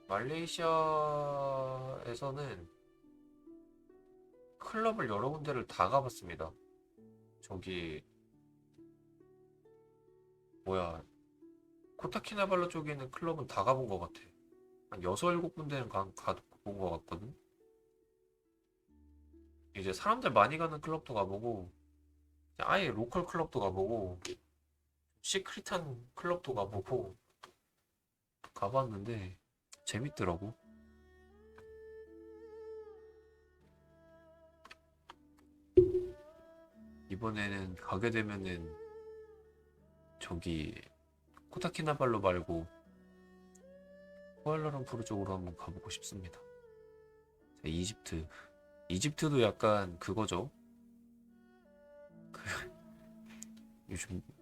A: 말레이시아에서는 클럽을 여러 군데를 다 가봤습니다. 저기 뭐야, 코타키나발루 쪽에 있는 클럽은 다 가본 것 같아. 한 6, 7군데는 가본 것 같거든. 이제 사람들 많이 가는 클럽도 가보고 아예 로컬 클럽도 가보고 시크릿한 클럽도 가보고 가봤는데 재밌더라고. 이번에는 가게 되면은 저기 코타키나발루 말고 쿠알라룸푸르 쪽으로 한번 가보고 싶습니다. 자, 이집트도 약간 그거죠. 그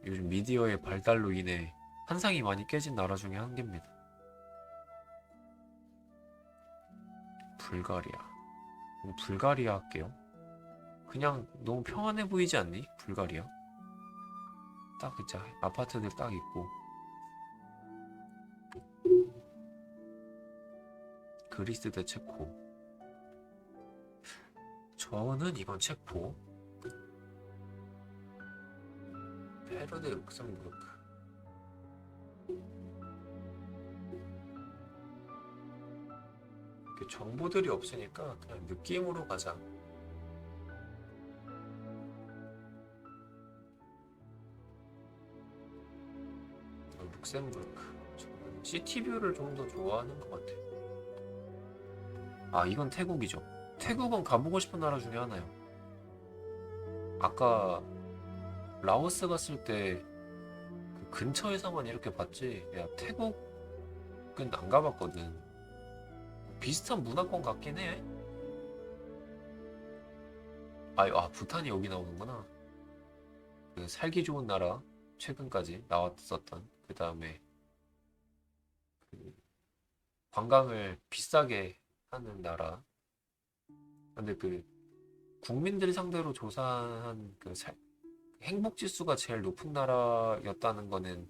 A: 요즘 미디어의 발달로 인해 환상이 많이 깨진 나라 중에 한 개입니다. 불가리아. 그럼 불가리아 할게요. 그냥 너무 평안해 보이지 않니? 불가리아. 딱 진짜 아파트들 딱 있고. 그리스 대 체코. 저는 이건 체코. 페루 대 룩셈부르크. 이렇게 정보들이 없으니까 그냥 느낌으로 가자. 룩셈부르크. 저는 시티뷰를 좀 더 좋아하는 것 같아. 아, 이건 태국이죠. 태국은 가보고 싶은 나라 중에 하나요. 아까 라오스 갔을 때 그 근처에서만 이렇게 봤지. 야, 태국은 안 가봤거든. 비슷한 문화권 같긴 해. 부탄이 여기 나오는구나. 그 살기 좋은 나라 최근까지 나왔었던 그 다음에 그 관광을 비싸게 하는 나라. 근데 그 국민들 상대로 조사한 그 행복 지수가 제일 높은 나라였다는 거는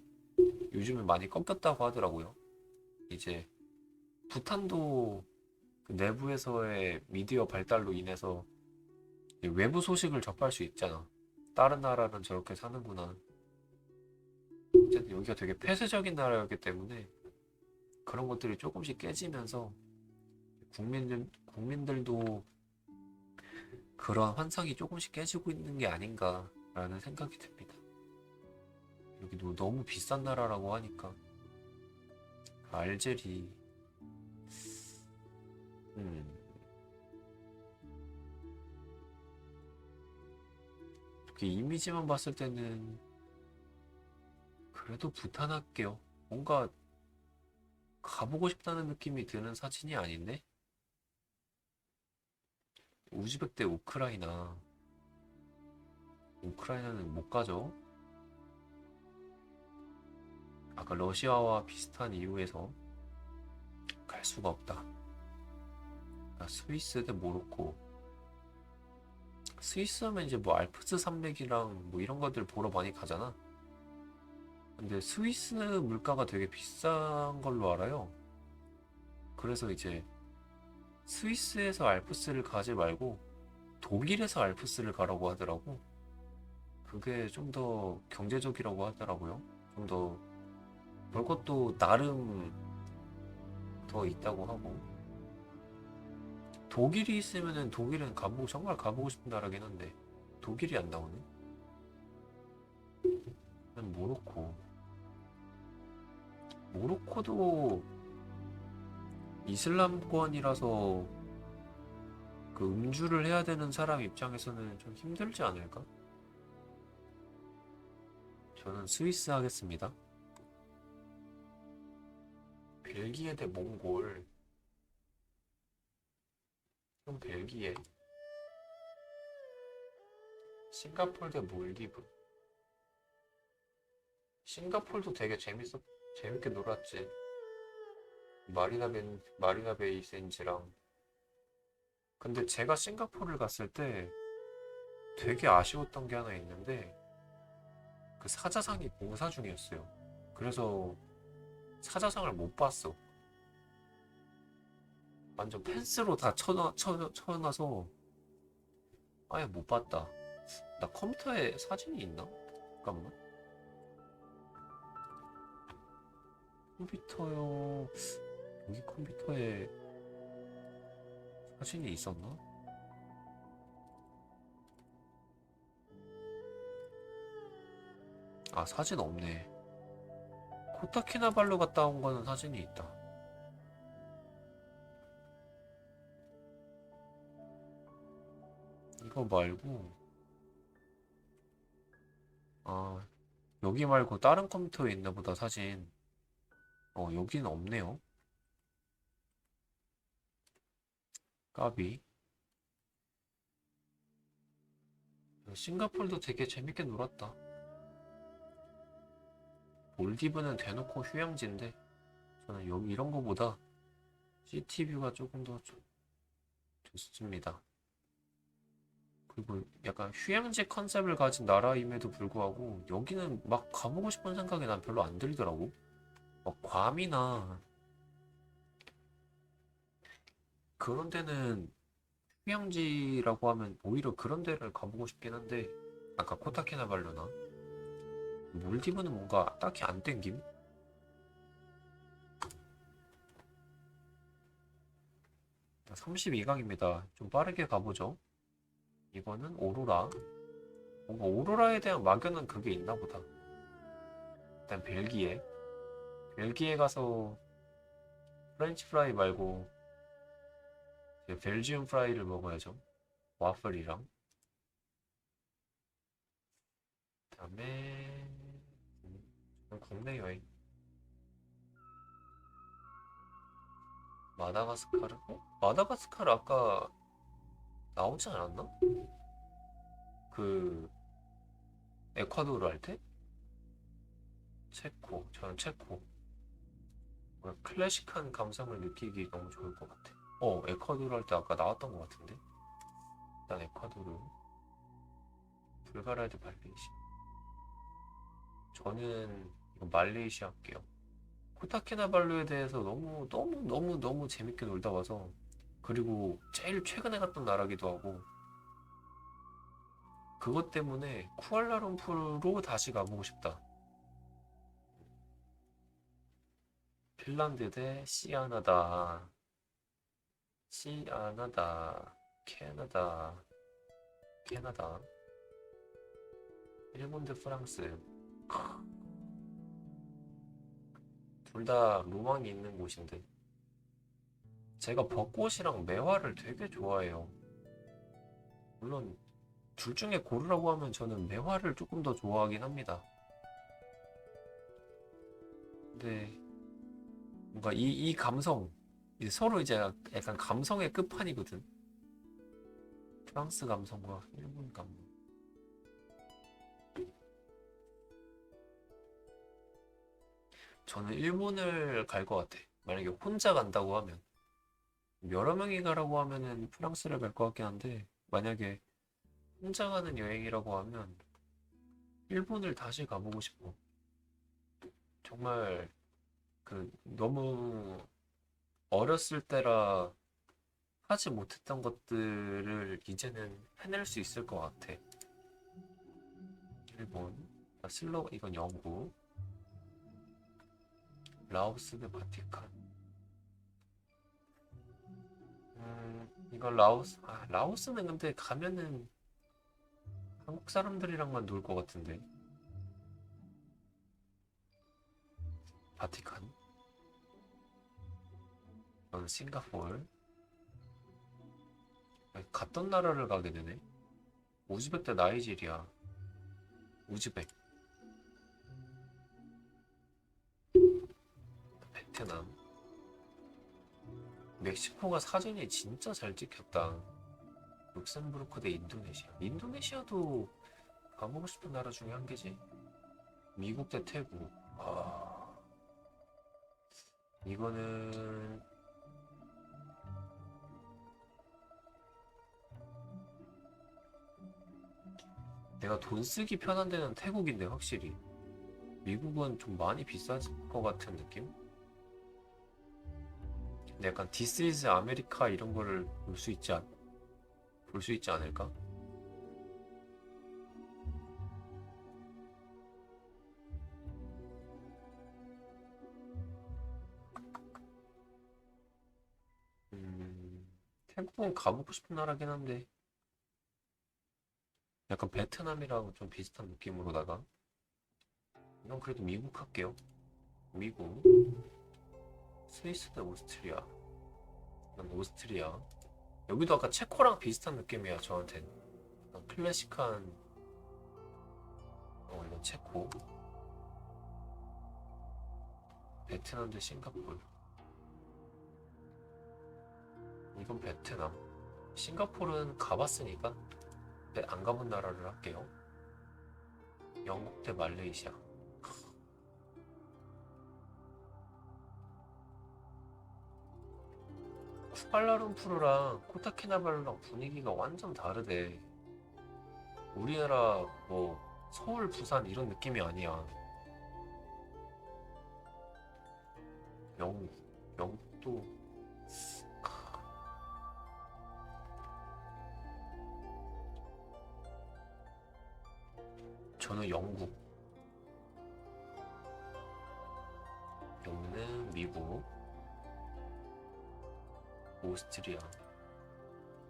A: 요즘에 많이 꺾였다고 하더라고요. 이제 부탄도 그 내부에서의 미디어 발달로 인해서 외부 소식을 접할 수 있잖아. 다른 나라는 저렇게 사는구나. 어쨌든 여기가 되게 폐쇄적인 나라였기 때문에 그런 것들이 조금씩 깨지면서 국민들도 그런 환상이 조금씩 깨지고 있는 게 아닌가라는 생각이 듭니다. 여기도 너무 비싼 나라라고 하니까 알제리, 음, 이렇게 이미지만 봤을 때는 그래도 부탄 할게요. 뭔가 가보고 싶다는 느낌이 드는 사진이 아닌데? 우즈벡 대 우크라이나. 우크라이나는 못 가죠. 아까 러시아와 비슷한 이유에서 갈 수가 없다. 스위스 대 모로코. 스위스 하면 이제 뭐 알프스 산맥이랑 뭐 이런 것들 보러 많이 가잖아. 근데 스위스 물가가 되게 비싼 걸로 알아요. 그래서 이제 스위스에서 알프스를 가지 말고 독일에서 알프스를 가라고 하더라고. 그게 좀 더 경제적이라고 하더라고요. 좀 더 볼 것도 나름 더 있다고 하고. 독일이 있으면은 독일은 정말 가보고 싶은 나라긴 한데 독일이 안 나오네. 모로코. 모로코도 이슬람권이라서 그 음주를 해야 되는 사람 입장에서는 좀 힘들지 않을까? 저는 스위스 하겠습니다. 벨기에 대 몽골. 그럼 벨기에. 싱가포르 대 몰디브. 싱가폴도 되게 재밌게 놀았지. 마리나 베이 센즈랑. 근데 제가 싱가포르를 갔을 때 되게 아쉬웠던 게 하나 있는데, 그 사자상이 공사 중이었어요. 그래서 사자상을 못 봤어. 완전 펜스로 다 쳐놔서 아예 못 봤다. 나 컴퓨터에 사진이 있나? 잠깐만. 컴퓨터요. 여기 컴퓨터에 사진이 있었나? 아, 사진 없네. 코타키나발루 갔다 온 거는 사진이 있다. 이거 말고, 아, 여기 말고 다른 컴퓨터에 있나 보다, 사진. 여기는 없네요. 까비. 싱가폴도 되게 재밌게 놀았다. 몰디브는 대놓고 휴양지인데, 저는 여기 이런 거보다 시티뷰가 조금 더 좋습니다. 그리고 약간 휴양지 컨셉을 가진 나라임에도 불구하고 여기는 막 가보고 싶은 생각이 난 별로 안 들더라고. 막 괌이나 그런 데는 휴양지라고 하면 오히려 그런 데를 가보고 싶긴 한데, 아까 코타키나발루나 몰디브는 뭔가 딱히 안 땡김? 32강입니다. 좀 빠르게 가보죠. 이거는 오로라. 뭔가 오로라에 대한 막연한 그게 있나 보다. 일단 벨기에 가서 프렌치 프라이 말고 이제 벨지움 프라이를 먹어야죠. 와플이랑. 그다음에 국내 여행. 마다가스카르? 마다가스카르 아까 나오지 않았나? 그 에콰도르 할 때? 저는 체코. 뭔가 클래식한 감성을 느끼기 너무 좋을 것 같아. 에콰도르 할 때 아까 나왔던 것 같은데? 일단 에콰도르. 불가리아도 말레이시아. 저는 이거 말레이시아 할게요. 코타키나발루에 대해서 너무 재밌게 놀다 와서, 그리고 제일 최근에 갔던 나라기도 하고, 그것 때문에 쿠알라룸푸르로 다시 가보고 싶다. 핀란드 대 시아나다, 캐나다, 일본 대 프랑스. 둘 다 로망이 있는 곳인데, 제가 벚꽃이랑 매화를 되게 좋아해요. 물론 둘 중에 고르라고 하면 저는 매화를 조금 더 좋아하긴 합니다. 근데 뭔가 이 감성, 이제 서로 이제 약간 감성의 끝판이거든. 프랑스 감성과 일본 감성. 저는 일본을 갈 것 같아. 만약에 혼자 간다고 하면. 여러 명이 가라고 하면은 프랑스를 갈 것 같긴 한데, 만약에 혼자 가는 여행이라고 하면 일본을 다시 가보고 싶어. 정말 너무 어렸을 때라 하지 못했던 것들을 이제는 해낼 수 있을 것 같아. 일본, 이건 영국, 라오스 대 바티칸. 이건 라오스는 근데 가면은 한국 사람들이랑만 놀 것 같은데. 바티칸. 저는 싱가포르. 갔던 나라를 가게 되네. 우즈벡 대 나이지리아. 우즈벡. 베트남. 멕시코가 사진이 진짜 잘 찍혔다. 룩셈부르크 대 인도네시아. 인도네시아도 가보고 싶은 나라 중에 한 개지. 미국 대 태국. 이거는 내가 돈 쓰기 편한 데는 태국인데 확실히 미국은 좀 많이 비쌀 것 같은 느낌? 근데 약간 디스 이즈 아메리카 이런 거를 볼 수 있지 않을까? 태국은 가보고 싶은 나라긴 한데 약간 베트남이랑 좀 비슷한 느낌으로다가 이건 그래도 미국 할게요. 미국. 스위스 대 오스트리아. 난 오스트리아. 여기도 아까 체코랑 비슷한 느낌이야 저한텐. 클래식한 이건 체코. 베트남 대 싱가포르. 이건 베트남. 싱가포르는 가봤으니까 안 가본 나라를 할게요. 영국 대 말레이시아. 쿠알라룸푸르랑 코타키나발루랑 분위기가 완전 다르대. 우리나라 뭐 서울, 부산 이런 느낌이 아니야. 영국, 영국도 저는 영국, 영국은 미국, 오스트리아.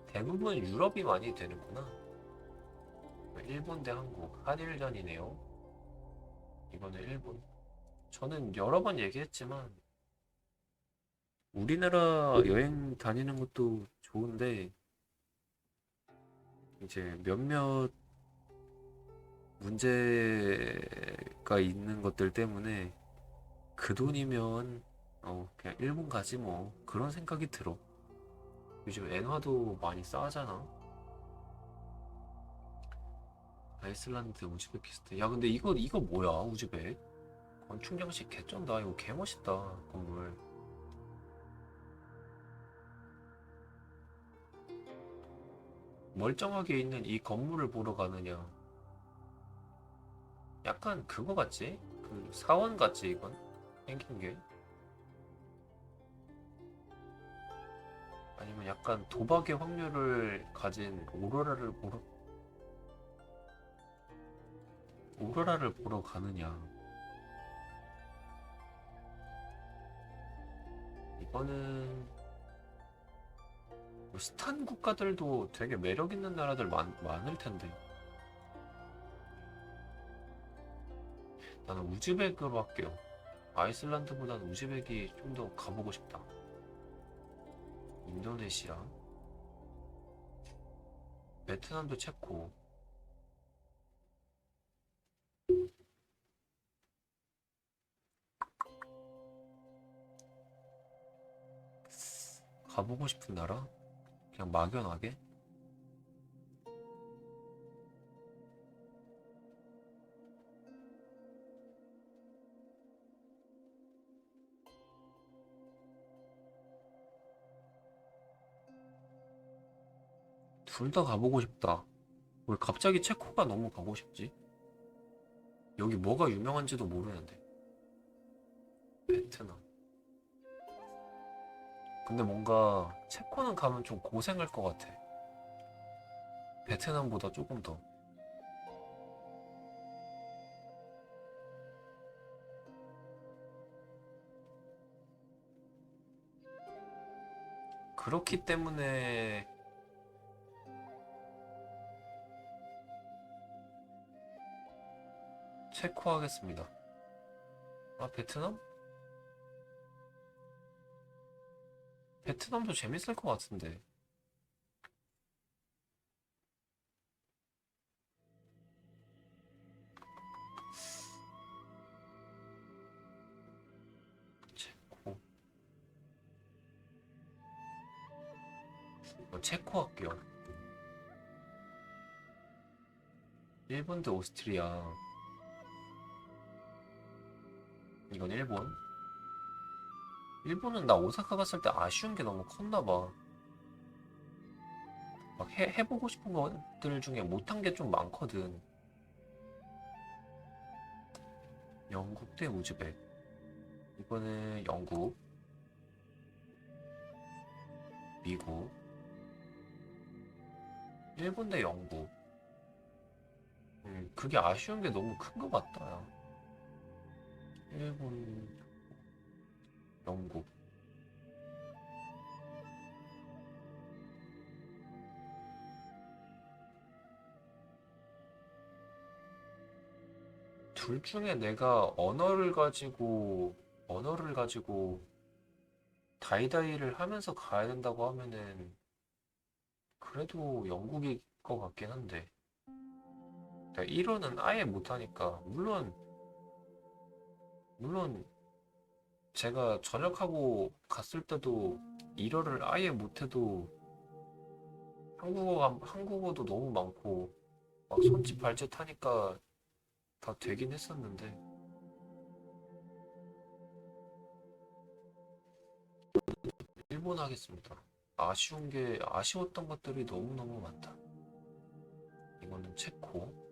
A: 대부분 유럽이 많이 되는구나. 일본 대 한국, 한일전이네요. 이거는 일본. 저는 여러 번 얘기했지만 우리나라 여행 다니는 것도 좋은데 이제 몇몇 문제가 있는 것들 때문에 그 돈이면 그냥 일본 가지 뭐 그런 생각이 들어. 요즘 엔화도 많이 싸잖아. 아이슬란드, 우즈베키스탄. 야 근데 이거 뭐야 우즈벡? 건축양식 개쩐다. 이거 개멋있다 건물. 멀쩡하게 있는 이 건물을 보러 가느냐. 약간 그거 같지? 그 사원 같지 이건? 생긴 게? 아니면 약간 도박의 확률을 가진 오로라를 보러 가느냐. 이거는 뭐 스탄 국가들도 되게 매력 있는 나라들 많을 텐데. 나는 우즈벡으로 할게요. 아이슬란드보다는 우즈벡이 좀 더 가보고 싶다. 인도네시아, 베트남도 체코. 가보고 싶은 나라? 그냥 막연하게? 둘 다 가보고 싶다. 왜 갑자기 체코가 너무 가고 싶지? 여기 뭐가 유명한지도 모르는데. 베트남. 근데 뭔가 체코는 가면 좀 고생할 것 같아. 베트남보다 조금 더. 그렇기 때문에 체코 하겠습니다. 아, 베트남? 베트남도 재밌을 것 같은데. 체코. 체코 할게요. 일본 대 오스트리아. 이건 일본. 일본은 나 오사카 갔을 때 아쉬운 게 너무 컸나 봐. 막 해보고 싶은 것들 중에 못한 게 좀 많거든. 영국 대 우즈벡. 이거는 영국, 미국, 일본 대 영국. 그게 아쉬운 게 너무 큰 것 같다. 야. 일본, 영국. 둘 중에 내가 언어를 가지고 다이다이를 하면서 가야 된다고 하면은 그래도 영국일 것 같긴 한데. 내가 1어는 아예 못하니까. 물론 제가 전역하고 갔을 때도 1어를 아예 못해도 한국어도 너무 많고 막 손짓 발짓 하니까 다 되긴 했었는데 일본 하겠습니다. 아쉬웠던 것들이 너무너무 많다. 이거는 체코.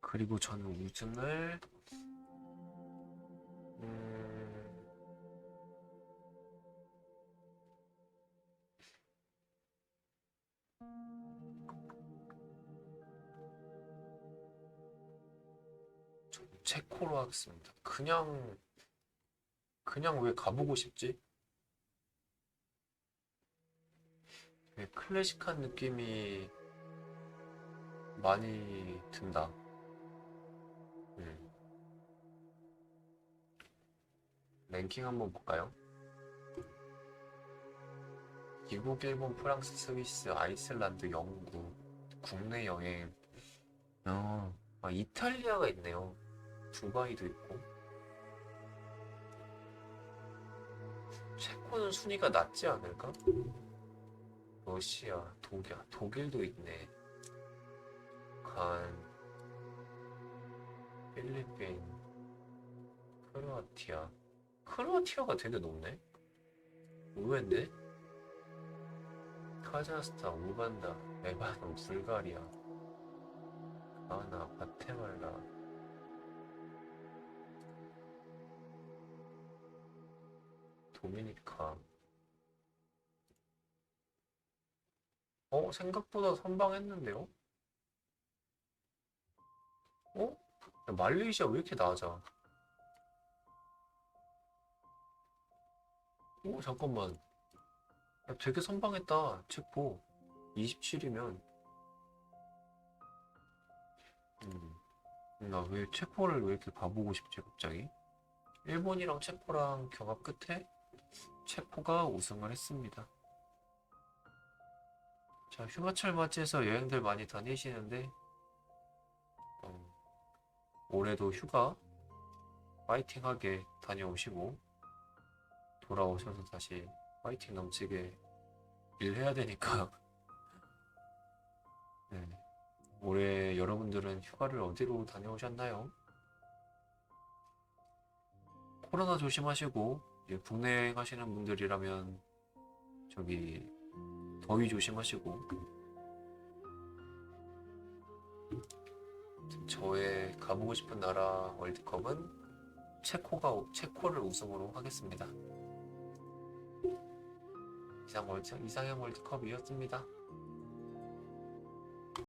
A: 그리고 저는 우승을 음, 저는 체코로 하겠습니다. 그냥 왜 가보고 싶지? 되게 클래식한 느낌이 많이 든다. 음, 랭킹 한번 볼까요? 미국, 일본, 프랑스, 스위스, 아이슬란드, 영국, 국내 여행. 이탈리아가 있네요. 두바이도 있고. 체코는 순위가 낮지 않을까? 러시아, 독일도 있네. 간, 필리핀, 크로아티아. 크로아티아가 되게 높네? 의외인데? 카자흐스탄, 우간다, 레바논, 불가리아, 가나, 과테말라. 도미니카. 생각보다 선방했는데요? 어? 야, 말레이시아 왜 이렇게 낮아? 잠깐만. 야, 되게 선방했다. 체코. 27이면. 나 왜 체코를 왜 이렇게 가보고 싶지, 갑자기? 일본이랑 체코랑 경합 끝에 체코가 우승을 했습니다. 자, 휴가철 맞이해서 여행들 많이 다니시는데, 음, 올해도 휴가 파이팅하게 다녀오시고, 돌아오셔서 다시 파이팅 넘치게 일해야 되니까, 네. 올해 여러분들은 휴가를 어디로 다녀오셨나요? 코로나 조심하시고, 이제 국내 여행하시는 분들이라면, 저기, 더위 조심하시고, 저의 가보고 싶은 나라 월드컵은 체코를 우승으로 하겠습니다. 이상형 월드컵이었습니다.